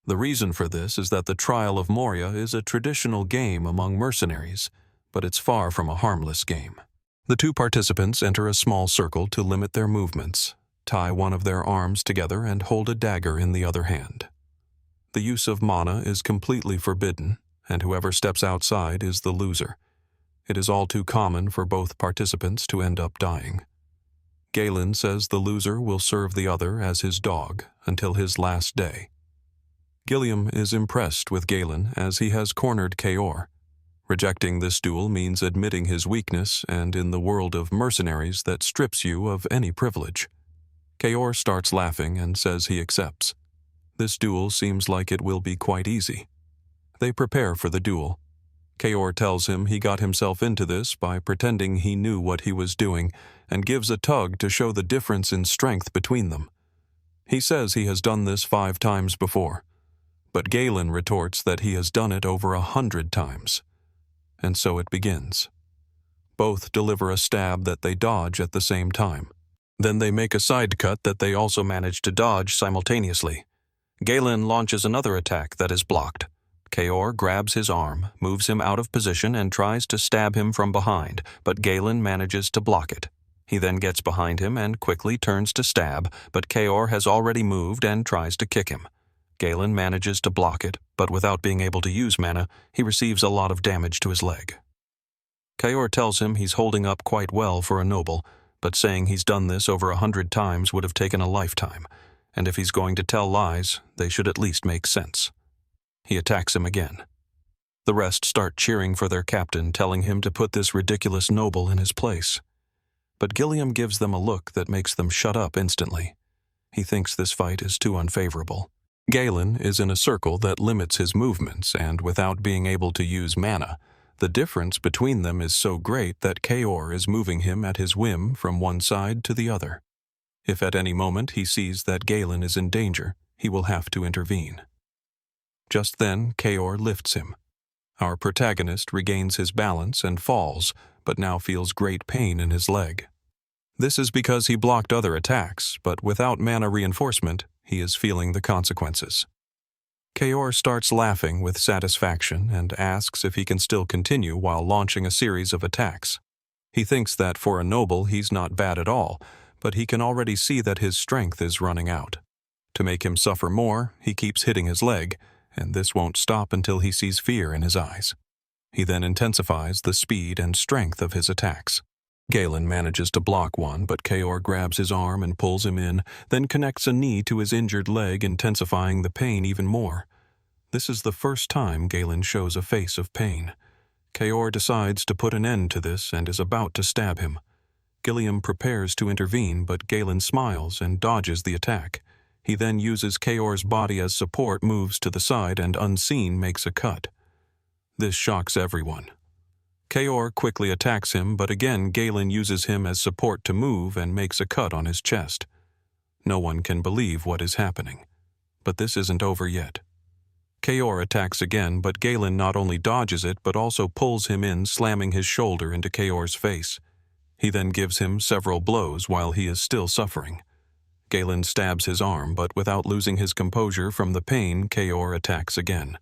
The reason for this is that the trial of Moria is a traditional game among mercenaries, but it's far from a harmless game. The 2 participants enter a small circle to limit their movements, tie one of their arms together, and hold a dagger in the other hand. The use of mana is completely forbidden, and whoever steps outside is the loser. It is all too common for both participants to end up dying. Galen says the loser will serve the other as his dog until his last day. Gilliam is impressed with Galen as he has cornered Kaor. Rejecting this duel means admitting his weakness, and in the world of mercenaries that strips you of any privilege. Kaor starts laughing and says he accepts. This duel seems like it will be quite easy. They prepare for the duel. Kaor tells him he got himself into this by pretending he knew what he was doing and gives a tug to show the difference in strength between them. He says he has done this 5 times before, but Galen retorts that he has done it over 100 times. And so it begins. Both deliver a stab that they dodge at the same time. Then they make a side cut that they also manage to dodge simultaneously. Galen launches another attack that is blocked. Kaor grabs his arm, moves him out of position, and tries to stab him from behind, but Galen manages to block it. He then gets behind him and quickly turns to stab, but Kaor has already moved and tries to kick him. Galen manages to block it, but without being able to use mana, he receives a lot of damage to his leg. Kaor tells him he's holding up quite well for a noble, but saying he's done this over 100 times would have taken a lifetime, and if he's going to tell lies, they should at least make sense. He attacks him again. The rest start cheering for their captain, telling him to put this ridiculous noble in his place. But Gilliam gives them a look that makes them shut up instantly. He thinks this fight is too unfavorable. Galen is in a circle that limits his movements, and without being able to use mana, the difference between them is so great that Kaor is moving him at his whim from one side to the other. If at any moment he sees that Galen is in danger, he will have to intervene. Just then, Kaor lifts him. Our protagonist regains his balance and falls, but now feels great pain in his leg. This is because he blocked other attacks, but without mana reinforcement, he is feeling the consequences. Kaor starts laughing with satisfaction and asks if he can still continue while launching a series of attacks. He thinks that for a noble he's not bad at all, but he can already see that his strength is running out. To make him suffer more, he keeps hitting his leg, and this won't stop until he sees fear in his eyes. He then intensifies the speed and strength of his attacks. Galen manages to block one, but Kaor grabs his arm and pulls him in, then connects a knee to his injured leg, intensifying the pain even more. This is the first time Galen shows a face of pain. Kaor decides to put an end to this and is about to stab him. Gilliam prepares to intervene, but Galen smiles and dodges the attack. He then uses Kaor's body as support, moves to the side, and unseen makes a cut. This shocks everyone. Kaor quickly attacks him, but again Galen uses him as support to move and makes a cut on his chest. No one can believe what is happening. But this isn't over yet. Kaor attacks again, but Galen not only dodges it, but also pulls him in, slamming his shoulder into Kaor's face. He then gives him several blows while he is still suffering. Galen stabs his arm, but without losing his composure from the pain, Kaor attacks again.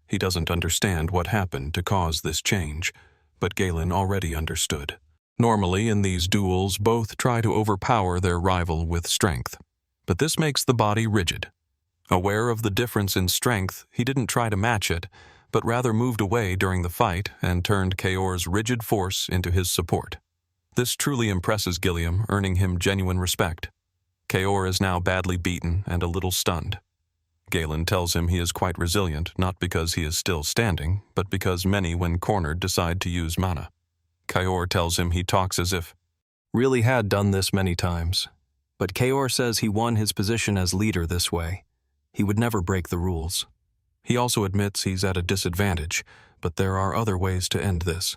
He doesn't understand what happened to cause this change, but Galen already understood. Normally, in these duels, both try to overpower their rival with strength, but this makes the body rigid. Aware of the difference in strength, he didn't try to match it, but rather moved away during the fight and turned Kaor's rigid force into his support. This truly impresses Gilliam, earning him genuine respect. Kaor is now badly beaten and a little stunned. Galen tells him he is quite resilient, not because he is still standing, but because many, when cornered, decide to use mana. Kaor tells him he talks as if really had done this many times, but Kaor says he won his position as leader this way. He would never break the rules. He also admits he's at a disadvantage, but there are other ways to end this.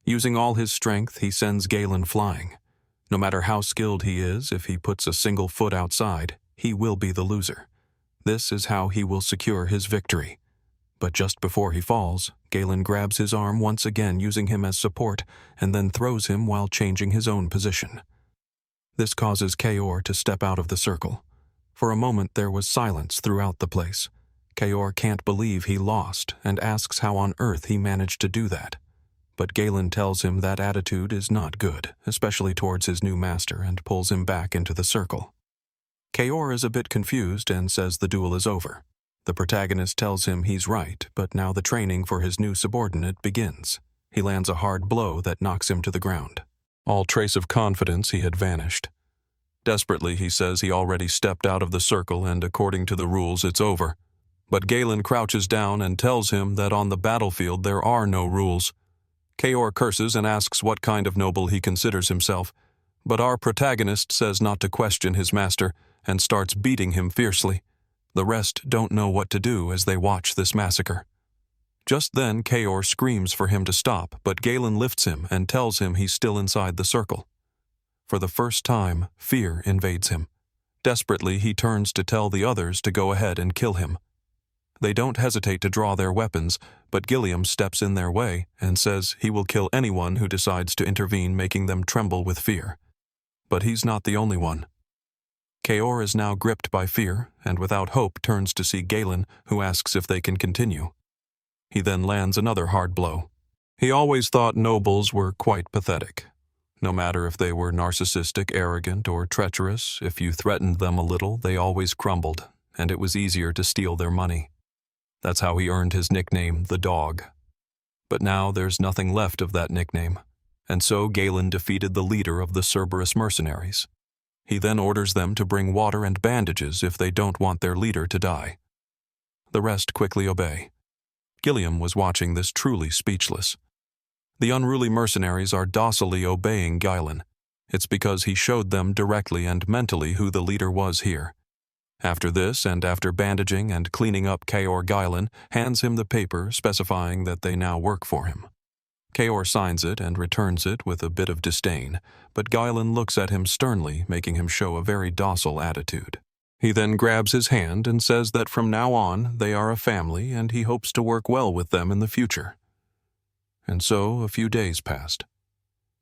Using all his strength, he sends Galen flying. No matter how skilled he is, if he puts a single foot outside, he will be the loser. This is how he will secure his victory. But just before he falls, Galen grabs his arm once again, using him as support, and then throws him while changing his own position. This causes Kaor to step out of the circle. For a moment there was silence throughout the place. Kaor can't believe he lost and asks how on earth he managed to do that. But Galen tells him that attitude is not good, especially towards his new master, and pulls him back into the circle. Kaor is a bit confused and says the duel is over. The protagonist tells him he's right, but now the training for his new subordinate begins. He lands a hard blow that knocks him to the ground. All trace of confidence he had vanished. Desperately, he says he already stepped out of the circle and according to the rules it's over. But Galen crouches down and tells him that on the battlefield there are no rules. Kaor curses and asks what kind of noble he considers himself, but our protagonist says not to question his master and starts beating him fiercely. The rest don't know what to do as they watch this massacre. Just then, Kaor screams for him to stop, but Galen lifts him and tells him he's still inside the circle. For the first time, fear invades him. Desperately, he turns to tell the others to go ahead and kill him. They don't hesitate to draw their weapons, but Gilliam steps in their way and says he will kill anyone who decides to intervene, making them tremble with fear. But he's not the only one. Kaor is now gripped by fear and without hope turns to see Galen, who asks if they can continue. He then lands another hard blow. He always thought nobles were quite pathetic. No matter if they were narcissistic, arrogant, or treacherous, if you threatened them a little, they always crumbled, and it was easier to steal their money. That's how he earned his nickname, the Dog. But now there's nothing left of that nickname, and so Galen defeated the leader of the Cerberus mercenaries. He then orders them to bring water and bandages if they don't want their leader to die. The rest quickly obey. Gilliam was watching this truly speechless. The unruly mercenaries are docilely obeying Galen. It's because he showed them directly and mentally who the leader was here. After this, and after bandaging and cleaning up Kaor, Galen hands him the paper specifying that they now work for him. Kaor signs it and returns it with a bit of disdain, but Galen looks at him sternly, making him show a very docile attitude. He then grabs his hand and says that from now on they are a family and he hopes to work well with them in the future. And so a few days passed.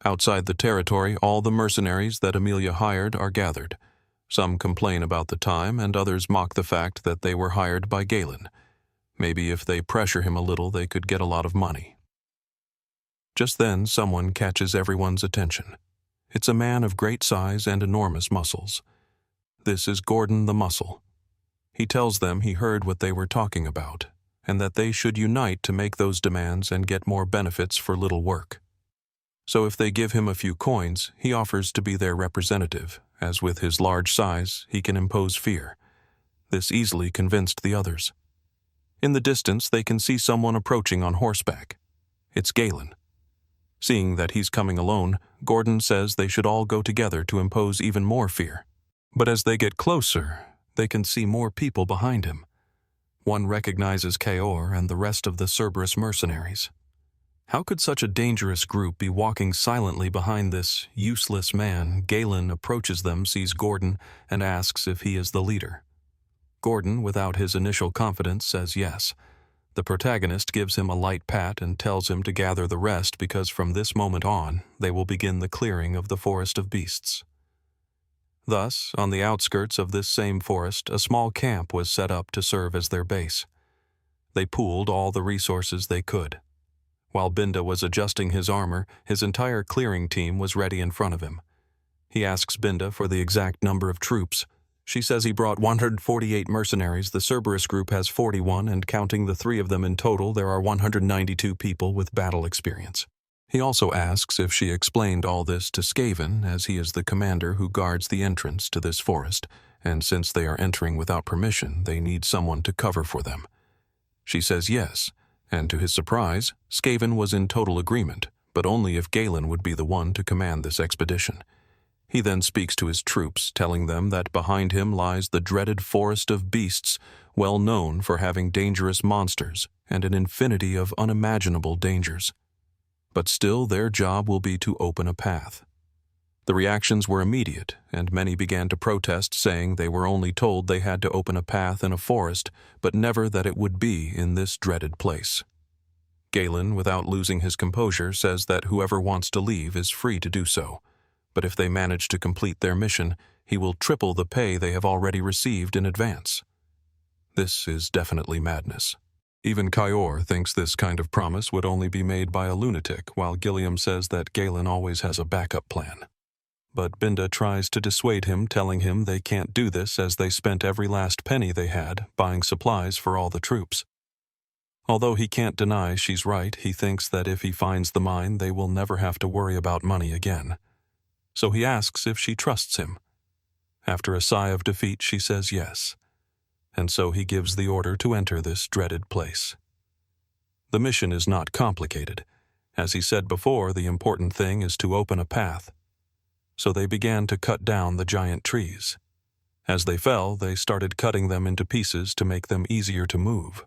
Outside the territory, all the mercenaries that Amelia hired are gathered. Some complain about the time, and others mock the fact that they were hired by Galen. Maybe if they pressure him a little, they could get a lot of money. Just then, someone catches everyone's attention. It's a man of great size and enormous muscles. This is Gordon the Muscle. He tells them he heard what they were talking about, and that they should unite to make those demands and get more benefits for little work. So if they give him a few coins, he offers to be their representative, as with his large size, he can impose fear. This easily convinced the others. In the distance, they can see someone approaching on horseback. It's Galen. Seeing that he's coming alone, Gordon says they should all go together to impose even more fear. But as they get closer, they can see more people behind him. One recognizes Kaor and the rest of the Cerberus mercenaries. How could such a dangerous group be walking silently behind this useless man? Galen approaches them, sees Gordon, and asks if he is the leader. Gordon, without his initial confidence, says yes. The protagonist gives him a light pat and tells him to gather the rest because from this moment on, they will begin the clearing of the forest of beasts. Thus, on the outskirts of this same forest, a small camp was set up to serve as their base. They pooled all the resources they could. While Binda was adjusting his armor, his entire clearing team was ready in front of him. He asks Binda for the exact number of troops. She says he brought 148 mercenaries. The Cerberus group has 41, and counting the 3 of them in total, there are 192 people with battle experience. He also asks if she explained all this to Skaven, as he is the commander who guards the entrance to this forest, and since they are entering without permission, they need someone to cover for them. She says yes, and to his surprise, Skaven was in total agreement, but only if Galen would be the one to command this expedition. He then speaks to his troops, telling them that behind him lies the dreaded forest of beasts, well known for having dangerous monsters and an infinity of unimaginable dangers. But still their job will be to open a path. The reactions were immediate, and many began to protest, saying they were only told they had to open a path in a forest, but never that it would be in this dreaded place. Galen, without losing his composure, says that whoever wants to leave is free to do so, but if they manage to complete their mission, he will triple the pay they have already received in advance. This is definitely madness. Even Kaor thinks this kind of promise would only be made by a lunatic, while Gilliam says that Galen always has a backup plan. But Binda tries to dissuade him, telling him they can't do this as they spent every last penny they had buying supplies for all the troops. Although he can't deny she's right, he thinks that if he finds the mine, they will never have to worry about money again. So he asks if she trusts him. After a sigh of defeat, she says yes. And so he gives the order to enter this dreaded place. The mission is not complicated. As he said before, the important thing is to open a path. So they began to cut down the giant trees. As they fell, they started cutting them into pieces to make them easier to move.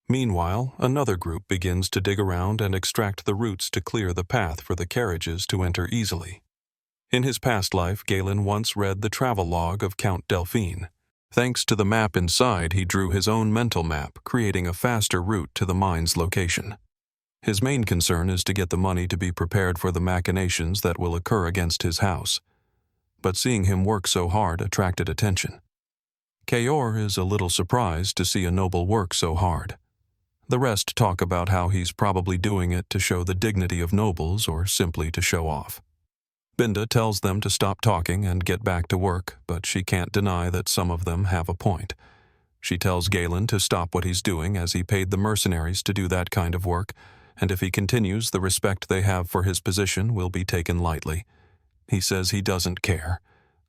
Meanwhile, another group begins to dig around and extract the roots to clear the path for the carriages to enter easily. In his past life, Galen once read the travel log of Count Delphine. Thanks to the map inside, he drew his own mental map, creating a faster route to the mine's location. His main concern is to get the money to be prepared for the machinations that will occur against his house. But seeing him work so hard attracted attention. Kayor is a little surprised to see a noble work so hard. The rest talk about how he's probably doing it to show the dignity of nobles or simply to show off. Binda tells them to stop talking and get back to work, but she can't deny that some of them have a point. She tells Galen to stop what he's doing as he paid the mercenaries to do that kind of work, and if he continues, the respect they have for his position will be taken lightly. He says he doesn't care.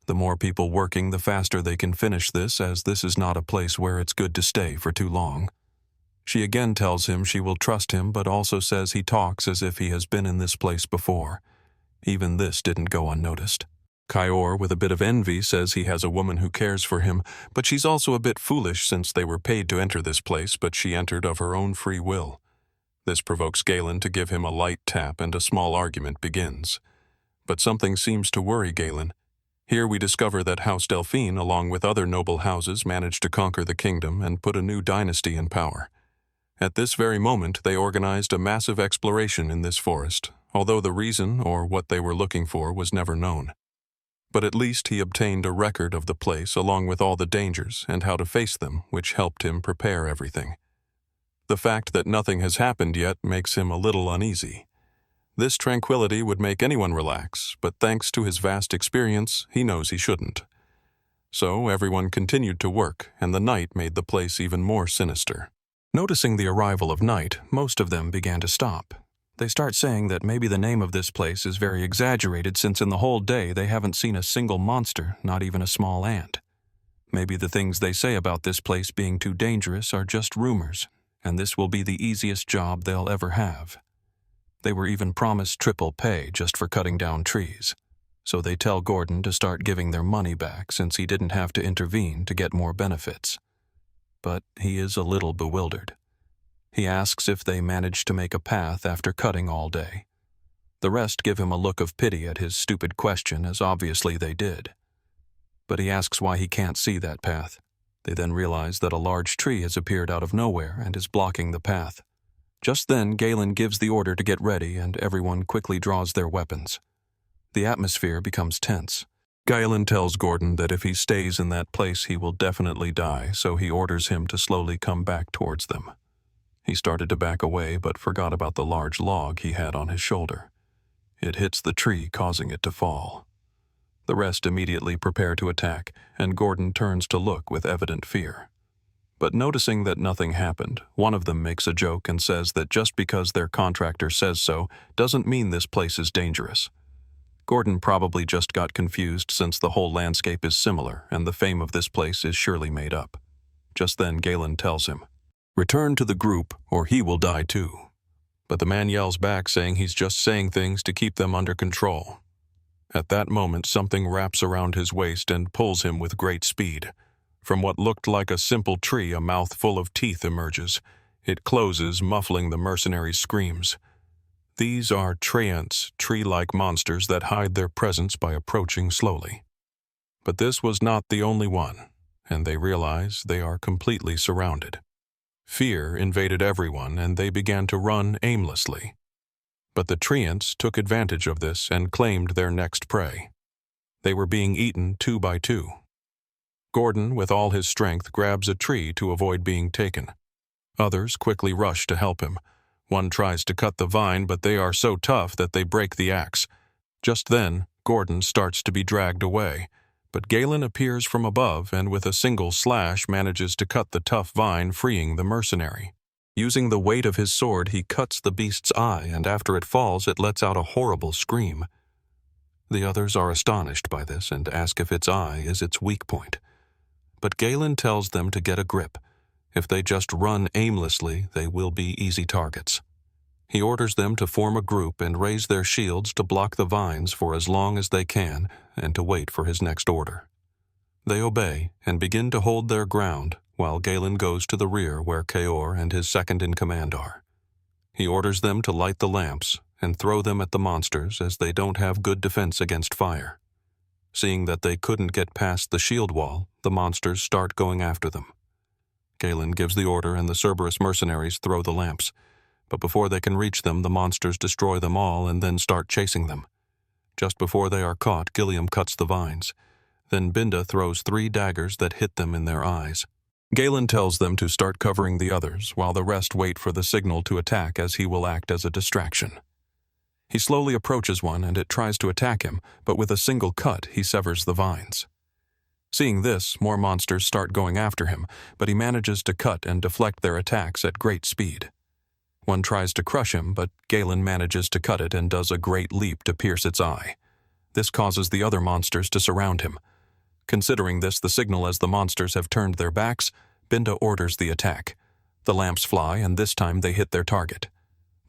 The more people working, the faster they can finish this, as this is not a place where it's good to stay for too long. She again tells him she will trust him, but also says he talks as if he has been in this place before. Even this didn't go unnoticed. Kayor, with a bit of envy, says he has a woman who cares for him, but she's also a bit foolish since they were paid to enter this place, but she entered of her own free will. This provokes Galen to give him a light tap and a small argument begins. But something seems to worry Galen. Here we discover that House Delphine, along with other noble houses, managed to conquer the kingdom and put a new dynasty in power. At this very moment, they organized a massive exploration in this forest, although the reason or what they were looking for was never known. But at least he obtained a record of the place along with all the dangers and how to face them, which helped him prepare everything. The fact that nothing has happened yet makes him a little uneasy. This tranquility would make anyone relax, but thanks to his vast experience, he knows he shouldn't. So everyone continued to work, and the night made the place even more sinister. Noticing the arrival of night, most of them began to stop. They start saying that maybe the name of this place is very exaggerated since in the whole day they haven't seen a single monster, not even a small ant. Maybe the things they say about this place being too dangerous are just rumors, and this will be the easiest job they'll ever have. They were even promised triple pay just for cutting down trees, so they tell Gordon to start giving their money back since he didn't have to intervene to get more benefits. But he is a little bewildered. He asks if they managed to make a path after cutting all day. The rest give him a look of pity at his stupid question, as obviously they did. But he asks why he can't see that path. They then realize that a large tree has appeared out of nowhere and is blocking the path. Just then, Galen gives the order to get ready, and everyone quickly draws their weapons. The atmosphere becomes tense. Galen tells Gordon that if he stays in that place, he will definitely die, so he orders him to slowly come back towards them. He started to back away, but forgot about the large log he had on his shoulder. It hits the tree, causing it to fall. The rest immediately prepare to attack, and Gordon turns to look with evident fear. But noticing that nothing happened, one of them makes a joke and says that just because their contractor says so doesn't mean this place is dangerous. Gordon probably just got confused since the whole landscape is similar and the fame of this place is surely made up. Just then Galen tells him, "Return to the group or he will die too." But the man yells back saying he's just saying things to keep them under control. At that moment something wraps around his waist and pulls him with great speed. From what looked like a simple tree, a mouth full of teeth emerges. It closes, muffling the mercenary's screams. These are treants, tree-like monsters that hide their presence by approaching slowly. But this was not the only one, and they realize they are completely surrounded. Fear invaded everyone, and they began to run aimlessly. But the treants took advantage of this and claimed their next prey. They were being eaten 2 by 2. Gordon, with all his strength, grabs a tree to avoid being taken. Others quickly rush to help him. One tries to cut the vine, but they are so tough that they break the axe. Just then, Gordon starts to be dragged away, but Galen appears from above and with a single slash manages to cut the tough vine, freeing the mercenary. Using the weight of his sword, he cuts the beast's eye, and after it falls, it lets out a horrible scream. The others are astonished by this and ask if its eye is its weak point. But Galen tells them to get a grip. If they just run aimlessly, they will be easy targets. He orders them to form a group and raise their shields to block the vines for as long as they can and to wait for his next order. They obey and begin to hold their ground while Galen goes to the rear where Kaor and his second-in-command are. He orders them to light the lamps and throw them at the monsters as they don't have good defense against fire. Seeing that they couldn't get past the shield wall, the monsters start going after them. Galen gives the order and the Cerberus mercenaries throw the lamps, but before they can reach them, the monsters destroy them all and then start chasing them. Just before they are caught, Gilliam cuts the vines. Then Binda throws 3 daggers that hit them in their eyes. Galen tells them to start covering the others, while the rest wait for the signal to attack as he will act as a distraction. He slowly approaches one and it tries to attack him, but with a single cut he severs the vines. Seeing this, more monsters start going after him, but he manages to cut and deflect their attacks at great speed. One tries to crush him, but Galen manages to cut it and does a great leap to pierce its eye. This causes the other monsters to surround him. Considering this the signal as the monsters have turned their backs, Binda orders the attack. The lamps fly, and this time they hit their target.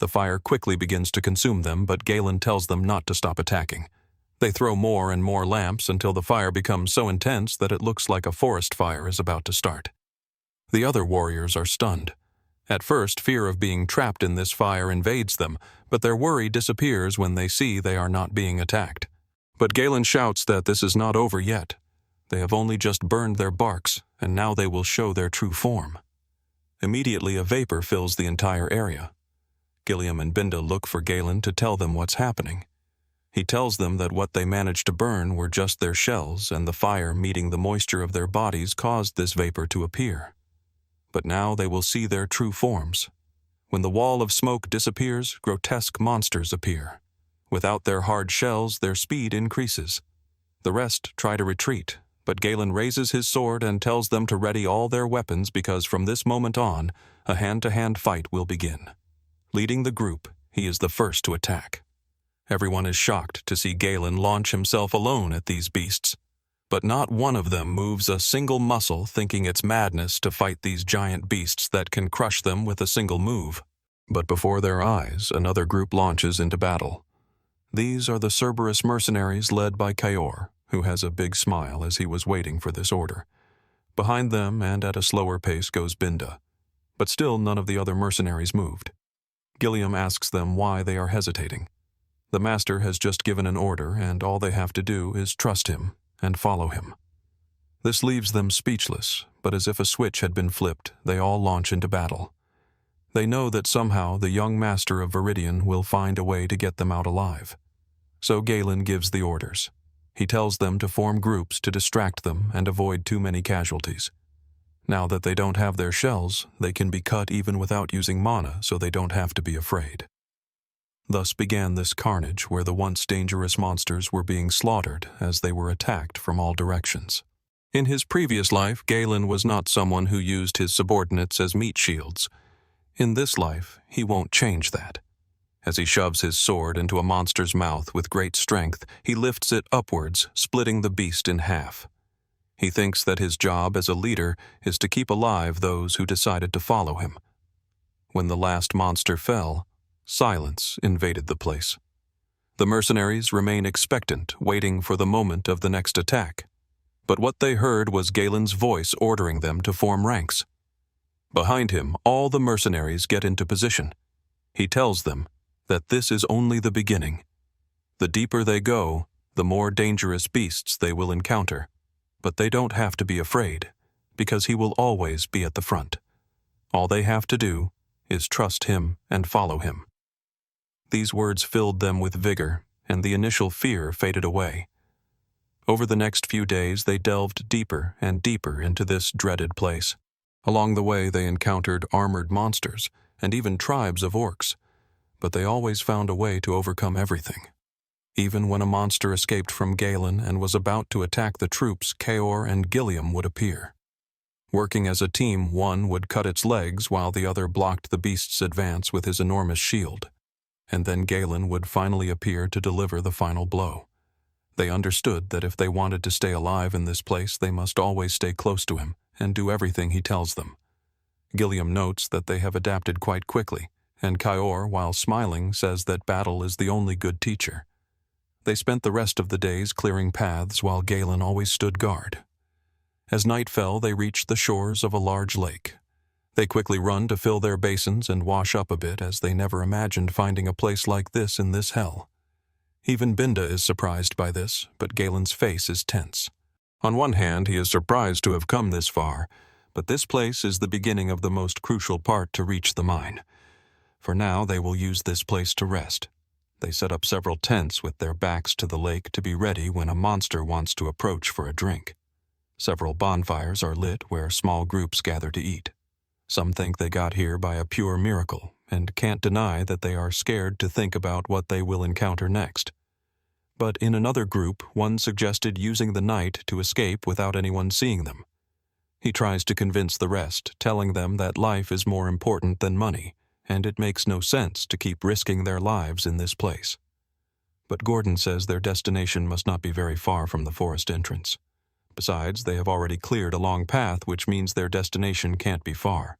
The fire quickly begins to consume them, but Galen tells them not to stop attacking. They throw more and more lamps until the fire becomes so intense that it looks like a forest fire is about to start. The other warriors are stunned. At first, fear of being trapped in this fire invades them, but their worry disappears when they see they are not being attacked. But Galen shouts that this is not over yet. They have only just burned their barks, and now they will show their true form. Immediately a vapor fills the entire area. Gilliam and Binda look for Galen to tell them what's happening. He tells them that what they managed to burn were just their shells, and the fire meeting the moisture of their bodies caused this vapor to appear. But now they will see their true forms. When the wall of smoke disappears, grotesque monsters appear. Without their hard shells, their speed increases. The rest try to retreat, but Galen raises his sword and tells them to ready all their weapons because from this moment on, a hand-to-hand fight will begin. Leading the group, he is the first to attack. Everyone is shocked to see Galen launch himself alone at these beasts, but not one of them moves a single muscle thinking it's madness to fight these giant beasts that can crush them with a single move. But before their eyes, another group launches into battle. These are the Cerberus mercenaries led by Kaor, who has a big smile as he was waiting for this order. Behind them and at a slower pace goes Binda, but still none of the other mercenaries moved. Gilliam asks them why they are hesitating. The master has just given an order and all they have to do is trust him and follow him. This leaves them speechless, but as if a switch had been flipped, they all launch into battle. They know that somehow the young master of Viridian will find a way to get them out alive. So Galen gives the orders. He tells them to form groups to distract them and avoid too many casualties. Now that they don't have their shells, they can be cut even without using mana, so they don't have to be afraid. Thus began this carnage where the once dangerous monsters were being slaughtered as they were attacked from all directions. In his previous life, Galen was not someone who used his subordinates as meat shields. In this life, he won't change that. As he shoves his sword into a monster's mouth with great strength, he lifts it upwards, splitting the beast in half. He thinks that his job as a leader is to keep alive those who decided to follow him. When the last monster fell, silence invaded the place. The mercenaries remain expectant, waiting for the moment of the next attack. But what they heard was Galen's voice ordering them to form ranks. Behind him, all the mercenaries get into position. He tells them that this is only the beginning. The deeper they go, the more dangerous beasts they will encounter. But they don't have to be afraid, because he will always be at the front. All they have to do is trust him and follow him. These words filled them with vigor, and the initial fear faded away. Over the next few days, they delved deeper and deeper into this dreaded place. Along the way, they encountered armored monsters and even tribes of orcs, but they always found a way to overcome everything. Even when a monster escaped from Galen and was about to attack the troops, Kaor and Gilliam would appear. Working as a team, one would cut its legs while the other blocked the beast's advance with his enormous shield. And then Galen would finally appear to deliver the final blow. They understood that if they wanted to stay alive in this place, they must always stay close to him and do everything he tells them. Gilliam notes that they have adapted quite quickly, and Kaor, while smiling, says that battle is the only good teacher. They spent the rest of the days clearing paths while Galen always stood guard. As night fell, they reached the shores of a large lake. They quickly run to fill their basins and wash up a bit, as they never imagined finding a place like this in this hell. Even Binda is surprised by this, but Galen's face is tense. On one hand, he is surprised to have come this far, but this place is the beginning of the most crucial part to reach the mine. For now, they will use this place to rest. They set up several tents with their backs to the lake to be ready when a monster wants to approach for a drink. Several bonfires are lit where small groups gather to eat. Some think they got here by a pure miracle, and can't deny that they are scared to think about what they will encounter next. But in another group, one suggested using the night to escape without anyone seeing them. He tries to convince the rest, telling them that life is more important than money, and it makes no sense to keep risking their lives in this place. But Gordon says their destination must not be very far from the forest entrance. Besides, they have already cleared a long path, which means their destination can't be far.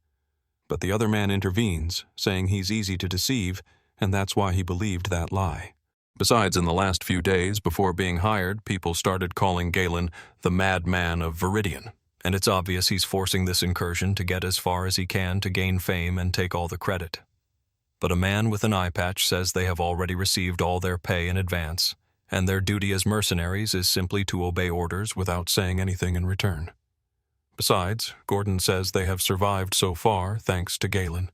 But the other man intervenes, saying he's easy to deceive, and that's why he believed that lie. Besides, in the last few days before being hired, people started calling Galen the madman of Viridian, and it's obvious he's forcing this incursion to get as far as he can to gain fame and take all the credit. But a man with an eye patch says they have already received all their pay in advance, and their duty as mercenaries is simply to obey orders without saying anything in return. Besides, Gordon says they have survived so far thanks to Galen.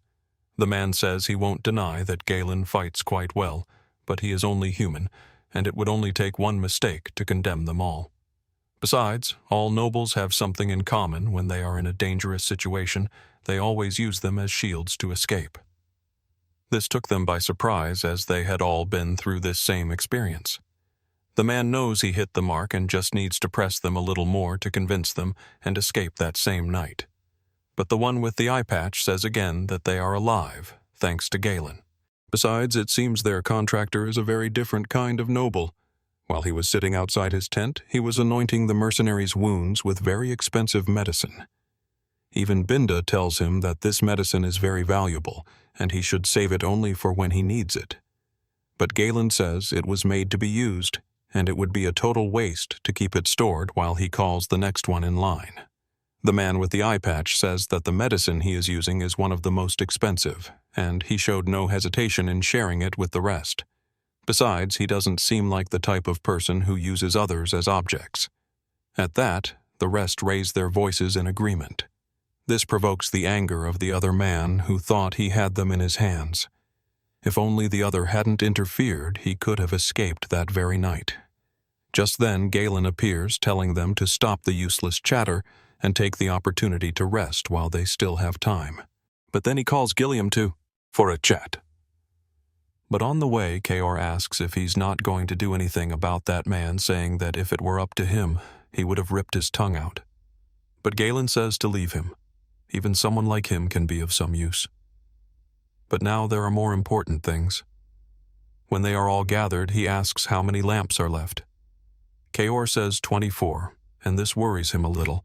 The man says he won't deny that Galen fights quite well, but he is only human, and it would only take one mistake to condemn them all. Besides, all nobles have something in common. When they are in a dangerous situation, they always use them as shields to escape. This took them by surprise, as they had all been through this same experience. The man knows he hit the mark and just needs to press them a little more to convince them and escape that same night. But the one with the eye patch says again that they are alive, thanks to Galen. Besides, it seems their contractor is a very different kind of noble. While he was sitting outside his tent, he was anointing the mercenaries' wounds with very expensive medicine. Even Binda tells him that this medicine is very valuable, and he should save it only for when he needs it. But Galen says it was made to be used, and it would be a total waste to keep it stored while he calls the next one in line. The man with the eye patch says that the medicine he is using is one of the most expensive, and he showed no hesitation in sharing it with the rest. Besides, he doesn't seem like the type of person who uses others as objects. At that, the rest raise their voices in agreement. This provokes the anger of the other man, who thought he had them in his hands. If only the other hadn't interfered, he could have escaped that very night. Just then, Galen appears, telling them to stop the useless chatter and take the opportunity to rest while they still have time. But then he calls Gilliam for a chat. But on the way, Kaor asks if he's not going to do anything about that man, saying that if it were up to him, he would have ripped his tongue out. But Galen says to leave him. Even someone like him can be of some use. But now there are more important things. When they are all gathered, he asks how many lamps are left. Kaor says 24, and this worries him a little.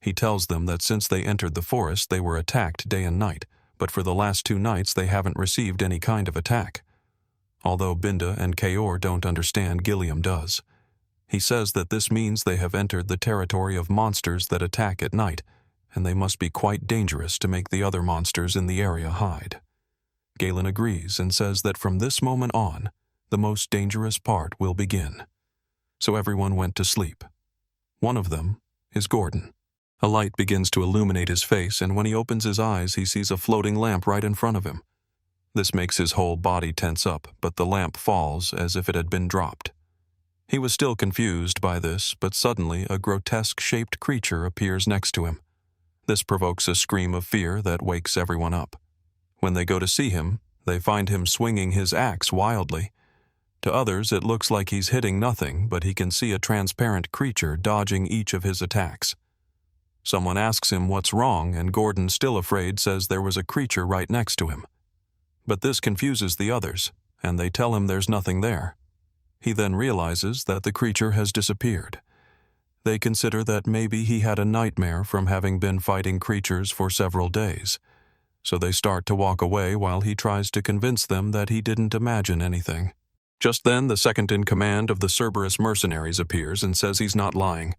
He tells them that since they entered the forest, they were attacked day and night, but for the last 2 nights they haven't received any kind of attack. Although Binda and Kaor don't understand, Gilliam does. He says that this means they have entered the territory of monsters that attack at night, and they must be quite dangerous to make the other monsters in the area hide. Galen agrees and says that from this moment on, the most dangerous part will begin. So everyone went to sleep. One of them is Gordon. A light begins to illuminate his face, and when he opens his eyes, he sees a floating lamp right in front of him. This makes his whole body tense up, but the lamp falls as if it had been dropped. He was still confused by this, but suddenly a grotesque-shaped creature appears next to him. This provokes a scream of fear that wakes everyone up. When they go to see him, they find him swinging his axe wildly. To others, it looks like he's hitting nothing, but he can see a transparent creature dodging each of his attacks. Someone asks him what's wrong, and Gordon, still afraid, says there was a creature right next to him. But this confuses the others, and they tell him there's nothing there. He then realizes that the creature has disappeared. They consider that maybe he had a nightmare from having been fighting creatures for several days. So they start to walk away while he tries to convince them that he didn't imagine anything. Just then, the second-in-command of the Cerberus mercenaries appears and says he's not lying.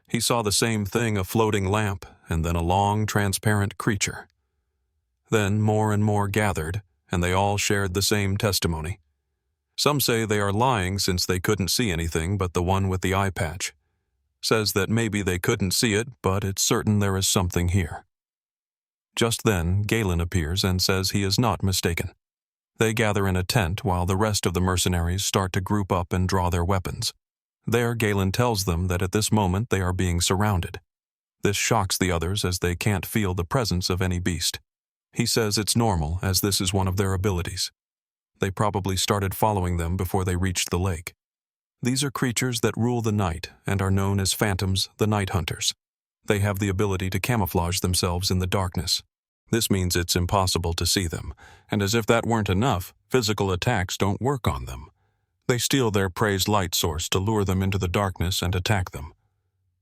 He saw the same thing, a floating lamp, and then a long, transparent creature. Then more and more gathered, and they all shared the same testimony. Some say they are lying since they couldn't see anything but the one with the eye patch. Says that maybe they couldn't see it, but it's certain there is something here. Just then, Galen appears and says he is not mistaken. They gather in a tent while the rest of the mercenaries start to group up and draw their weapons. There, Galen tells them that at this moment they are being surrounded. This shocks the others as they can't feel the presence of any beast. He says it's normal, as this is one of their abilities. They probably started following them before they reached the lake. These are creatures that rule the night and are known as phantoms, the night hunters. They have the ability to camouflage themselves in the darkness. This means it's impossible to see them, and as if that weren't enough, physical attacks don't work on them. They steal their prey's light source to lure them into the darkness and attack them.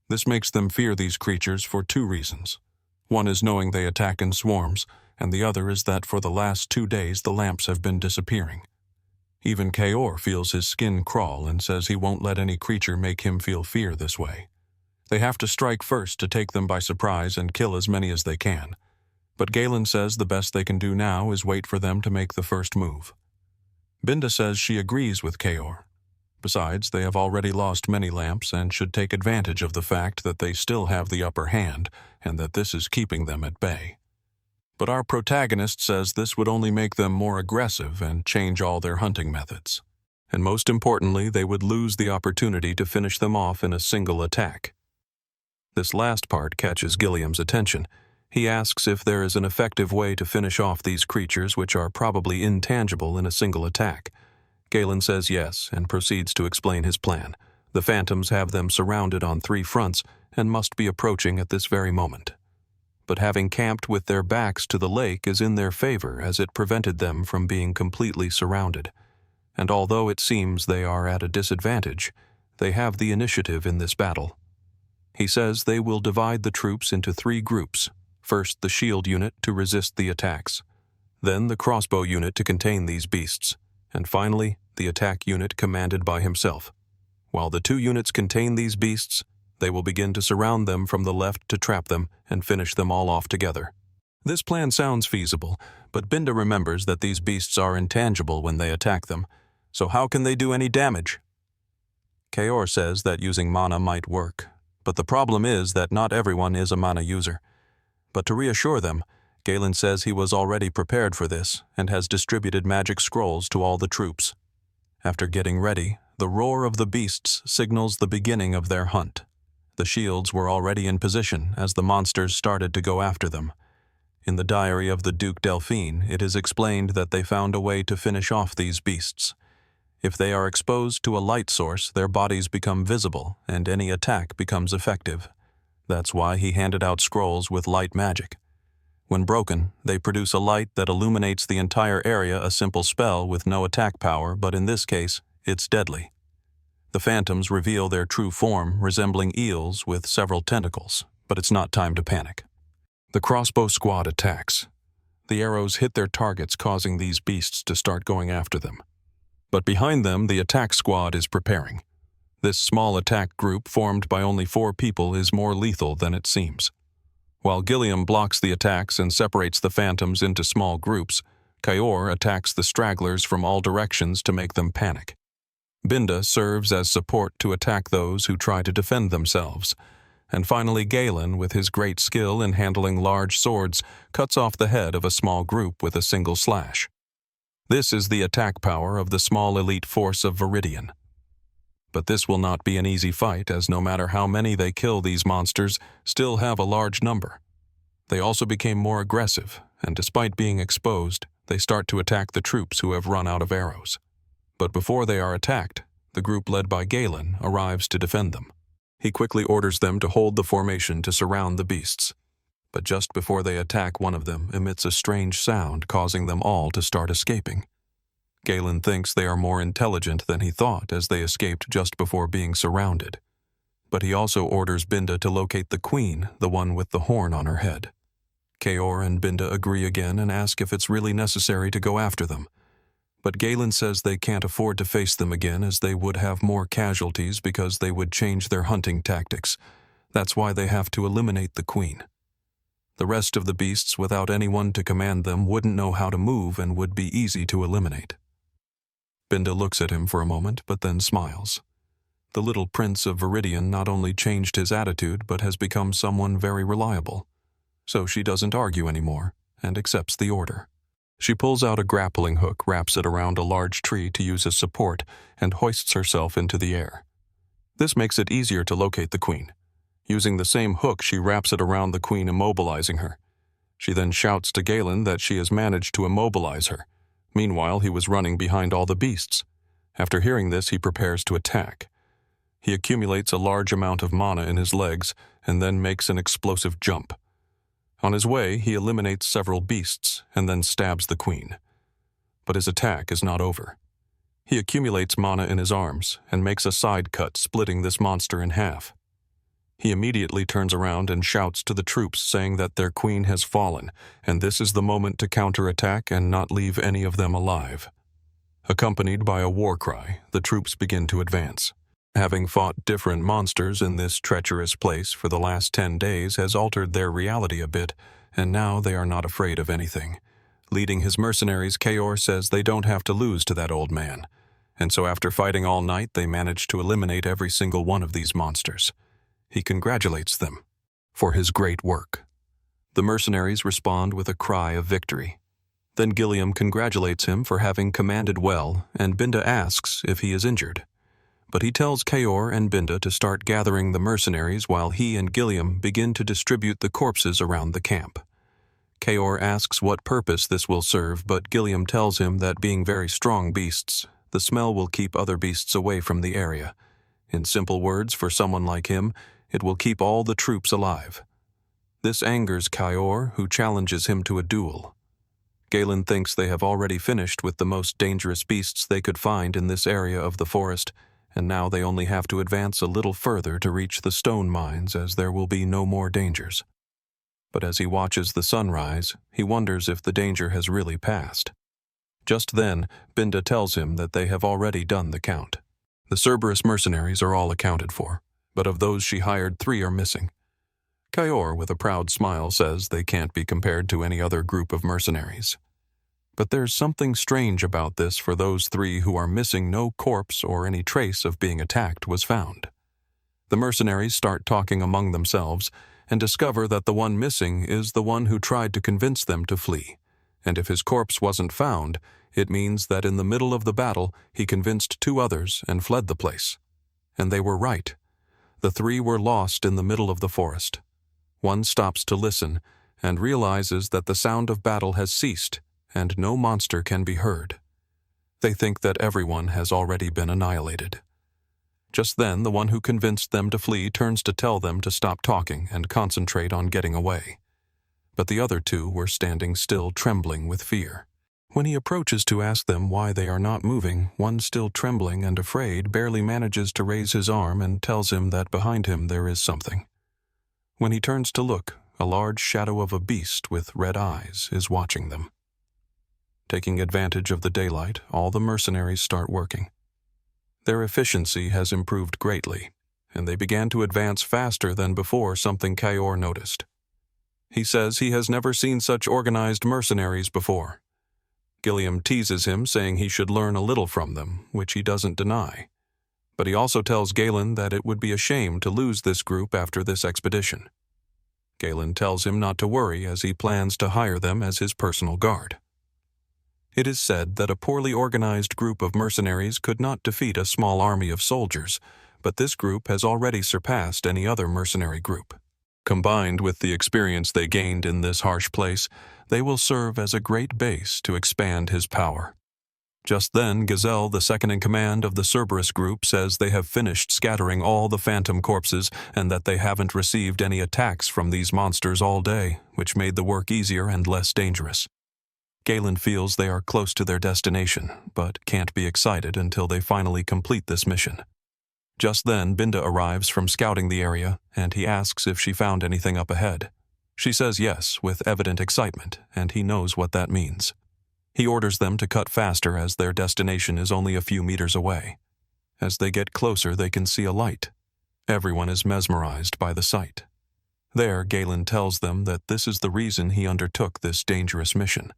This makes them fear these creatures for two reasons. One is knowing they attack in swarms, and the other is that for the last 2 days the lamps have been disappearing. Even Kaor feels his skin crawl and says he won't let any creature make him feel fear this way. They have to strike first to take them by surprise and kill as many as they can. But Galen says the best they can do now is wait for them to make the first move. Binda says she agrees with Kaor. Besides, they have already lost many lamps and should take advantage of the fact that they still have the upper hand and that this is keeping them at bay. But our protagonist says this would only make them more aggressive and change all their hunting methods. And most importantly, they would lose the opportunity to finish them off in a single attack. This last part catches Gilliam's attention. He asks if there is an effective way to finish off these creatures which are probably intangible in a single attack. Galen says yes and proceeds to explain his plan. The phantoms have them surrounded on 3 fronts and must be approaching at this very moment. But having camped with their backs to the lake is in their favor, as it prevented them from being completely surrounded. And although it seems they are at a disadvantage, they have the initiative in this battle. He says they will divide the troops into 3 groups. First, the shield unit to resist the attacks. Then the crossbow unit to contain these beasts. And finally, the attack unit commanded by himself. While the 2 units contain these beasts, they will begin to surround them from the left to trap them and finish them all off together. This plan sounds feasible, but Binda remembers that these beasts are intangible when they attack them, so how can they do any damage? Kaor says that using mana might work, but the problem is that not everyone is a mana user. But to reassure them, Galen says he was already prepared for this and has distributed magic scrolls to all the troops. After getting ready, the roar of the beasts signals the beginning of their hunt. The shields were already in position as the monsters started to go after them. In the diary of the Duke Delphine, it is explained that they found a way to finish off these beasts. If they are exposed to a light source, their bodies become visible and any attack becomes effective. That's why he handed out scrolls with light magic. When broken, they produce a light that illuminates the entire area, a simple spell with no attack power, but in this case, it's deadly. The phantoms reveal their true form, resembling eels with several tentacles, but it's not time to panic. The crossbow squad attacks. The arrows hit their targets, causing these beasts to start going after them. But behind them, the attack squad is preparing. This small attack group, formed by only 4 people, is more lethal than it seems. While Gilliam blocks the attacks and separates the phantoms into small groups, Kaor attacks the stragglers from all directions to make them panic. Binda serves as support to attack those who try to defend themselves. And finally, Galen, with his great skill in handling large swords, cuts off the head of a small group with a single slash. This is the attack power of the small elite force of Viridian. But this will not be an easy fight, as no matter how many they kill, these monsters still have a large number. They also became more aggressive, and despite being exposed, they start to attack the troops who have run out of arrows. But before they are attacked, the group led by Galen arrives to defend them. He quickly orders them to hold the formation to surround the beasts. But just before they attack, one of them emits a strange sound, causing them all to start escaping. Galen thinks they are more intelligent than he thought, as they escaped just before being surrounded. But he also orders Binda to locate the queen, the one with the horn on her head. Kaor and Binda agree again and ask if it's really necessary to go after them. But Galen says they can't afford to face them again, as they would have more casualties because they would change their hunting tactics. That's why they have to eliminate the queen. The rest of the beasts, without anyone to command them, wouldn't know how to move and would be easy to eliminate. Binda looks at him for a moment, but then smiles. The little prince of Viridian not only changed his attitude, but has become someone very reliable. So she doesn't argue anymore, and accepts the order. She pulls out a grappling hook, wraps it around a large tree to use as support, and hoists herself into the air. This makes it easier to locate the queen. Using the same hook, she wraps it around the queen, immobilizing her. She then shouts to Galen that she has managed to immobilize her. Meanwhile, he was running behind all the beasts. After hearing this, he prepares to attack. He accumulates a large amount of mana in his legs and then makes an explosive jump. On his way, he eliminates several beasts and then stabs the queen. But his attack is not over. He accumulates mana in his arms and makes a side cut, splitting this monster in half. He immediately turns around and shouts to the troops, saying that their queen has fallen, and this is the moment to counterattack and not leave any of them alive. Accompanied by a war cry, the troops begin to advance. Having fought different monsters in this treacherous place for the last 10 days has altered their reality a bit, and now they are not afraid of anything. Leading his mercenaries, Kaor says they don't have to lose to that old man, and so after fighting all night, they manage to eliminate every single one of these monsters. He congratulates them for his great work. The mercenaries respond with a cry of victory. Then Gilliam congratulates him for having commanded well, and Binda asks if he is injured. But he tells Kaor and Binda to start gathering the mercenaries while he and Gilliam begin to distribute the corpses around the camp. Kaor asks what purpose this will serve, but Gilliam tells him that being very strong beasts, the smell will keep other beasts away from the area. In simple words, for someone like him, it will keep all the troops alive. This angers Kaor, who challenges him to a duel. Galen thinks they have already finished with the most dangerous beasts they could find in this area of the forest, and now they only have to advance a little further to reach the stone mines, as there will be no more dangers. But as he watches the sunrise, he wonders if the danger has really passed. Just then, Binda tells him that they have already done the count. The Cerberus mercenaries are all accounted for, but of those she hired, 3 are missing. Kaor, with a proud smile, says they can't be compared to any other group of mercenaries. But there's something strange about this. For those 3 who are missing, no corpse or any trace of being attacked was found. The mercenaries start talking among themselves and discover that the one missing is the one who tried to convince them to flee, and if his corpse wasn't found, it means that in the middle of the battle he convinced 2 others and fled the place. And they were right. The 3 were lost in the middle of the forest. One stops to listen and realizes that the sound of battle has ceased and no monster can be heard. They think that everyone has already been annihilated. Just then, the one who convinced them to flee turns to tell them to stop talking and concentrate on getting away. But the other 2 were standing still, trembling with fear. When he approaches to ask them why they are not moving, one, still trembling and afraid, barely manages to raise his arm and tells him that behind him there is something. When he turns to look, a large shadow of a beast with red eyes is watching them. Taking advantage of the daylight, all the mercenaries start working. Their efficiency has improved greatly, and they began to advance faster than before, something Kaor noticed. He says he has never seen such organized mercenaries before. Gilliam teases him, saying he should learn a little from them, which he doesn't deny. But he also tells Galen that it would be a shame to lose this group after this expedition. Galen tells him not to worry, as he plans to hire them as his personal guard. It is said that a poorly organized group of mercenaries could not defeat a small army of soldiers, but this group has already surpassed any other mercenary group. Combined with the experience they gained in this harsh place, they will serve as a great base to expand his power. Just then, Gazelle, the second-in-command of the Cerberus group, says they have finished scattering all the phantom corpses and that they haven't received any attacks from these monsters all day, which made the work easier and less dangerous. Galen feels they are close to their destination, but can't be excited until they finally complete this mission. Just then, Binda arrives from scouting the area, and he asks if she found anything up ahead. She says yes, with evident excitement, and he knows what that means. He orders them to cut faster as their destination is only a few meters away. As they get closer, they can see a light. Everyone is mesmerized by the sight. There, Galen tells them that this is the reason he undertook this dangerous mission.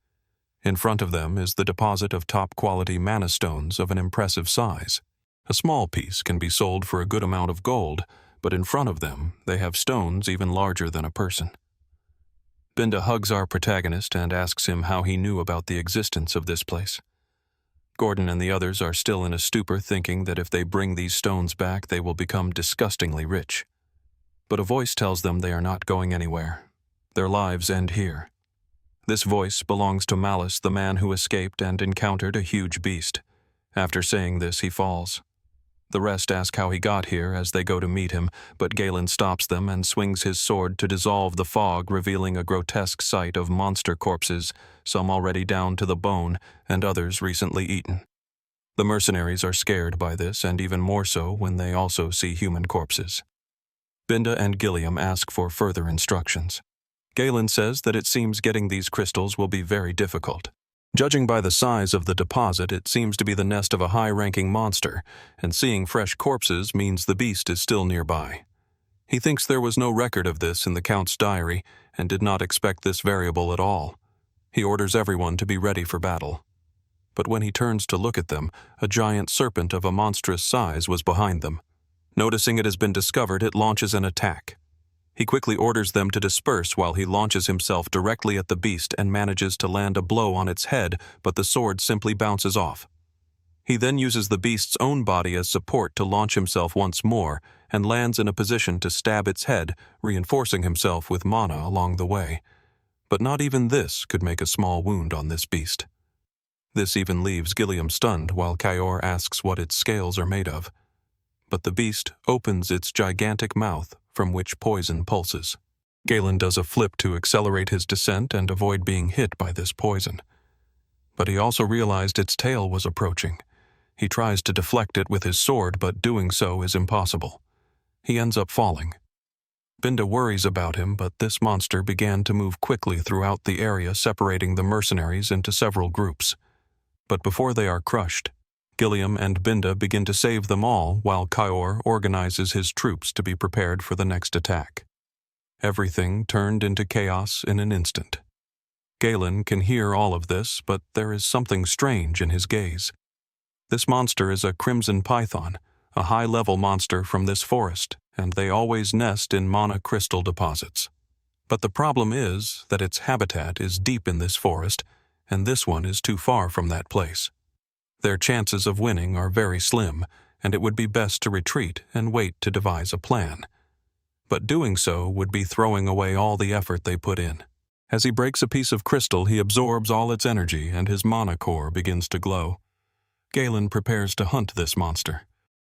In front of them is the deposit of top-quality mana stones of an impressive size. A small piece can be sold for a good amount of gold, but in front of them, they have stones even larger than a person. Binda hugs our protagonist and asks him how he knew about the existence of this place. Gordon and the others are still in a stupor, thinking that if they bring these stones back, they will become disgustingly rich. But a voice tells them they are not going anywhere. Their lives end here. This voice belongs to Malice, the man who escaped and encountered a huge beast. After saying this, he falls. The rest ask how he got here as they go to meet him, but Galen stops them and swings his sword to dissolve the fog, revealing a grotesque sight of monster corpses, some already down to the bone and others recently eaten. The mercenaries are scared by this, and even more so when they also see human corpses. Binda and Gilliam ask for further instructions. Galen says that it seems getting these crystals will be very difficult. Judging by the size of the deposit, it seems to be the nest of a high-ranking monster, and seeing fresh corpses means the beast is still nearby. He thinks there was no record of this in the Count's diary, and did not expect this variable at all. He orders everyone to be ready for battle. But when he turns to look at them, a giant serpent of a monstrous size was behind them. Noticing it has been discovered, it launches an attack. He quickly orders them to disperse while he launches himself directly at the beast and manages to land a blow on its head, but the sword simply bounces off. He then uses the beast's own body as support to launch himself once more, and lands in a position to stab its head, reinforcing himself with mana along the way. But not even this could make a small wound on this beast. This even leaves Gilliam stunned while Kayor asks what its scales are made of. But the beast opens its gigantic mouth, from which poison pulses. Galen does a flip to accelerate his descent and avoid being hit by this poison. But he also realized its tail was approaching. He tries to deflect it with his sword, but doing so is impossible. He ends up falling. Binda worries about him, but this monster began to move quickly throughout the area, separating the mercenaries into several groups. But before they are crushed, Gilliam and Binda begin to save them all, while Kayor organizes his troops to be prepared for the next attack. Everything turned into chaos in an instant. Galen can hear all of this, but there is something strange in his gaze. This monster is a crimson python, a high-level monster from this forest, and they always nest in mana crystal deposits. But the problem is that its habitat is deep in this forest, and this one is too far from that place. Their chances of winning are very slim, and it would be best to retreat and wait to devise a plan. But doing so would be throwing away all the effort they put in. As he breaks a piece of crystal, he absorbs all its energy, and his mana core begins to glow. Galen prepares to hunt this monster.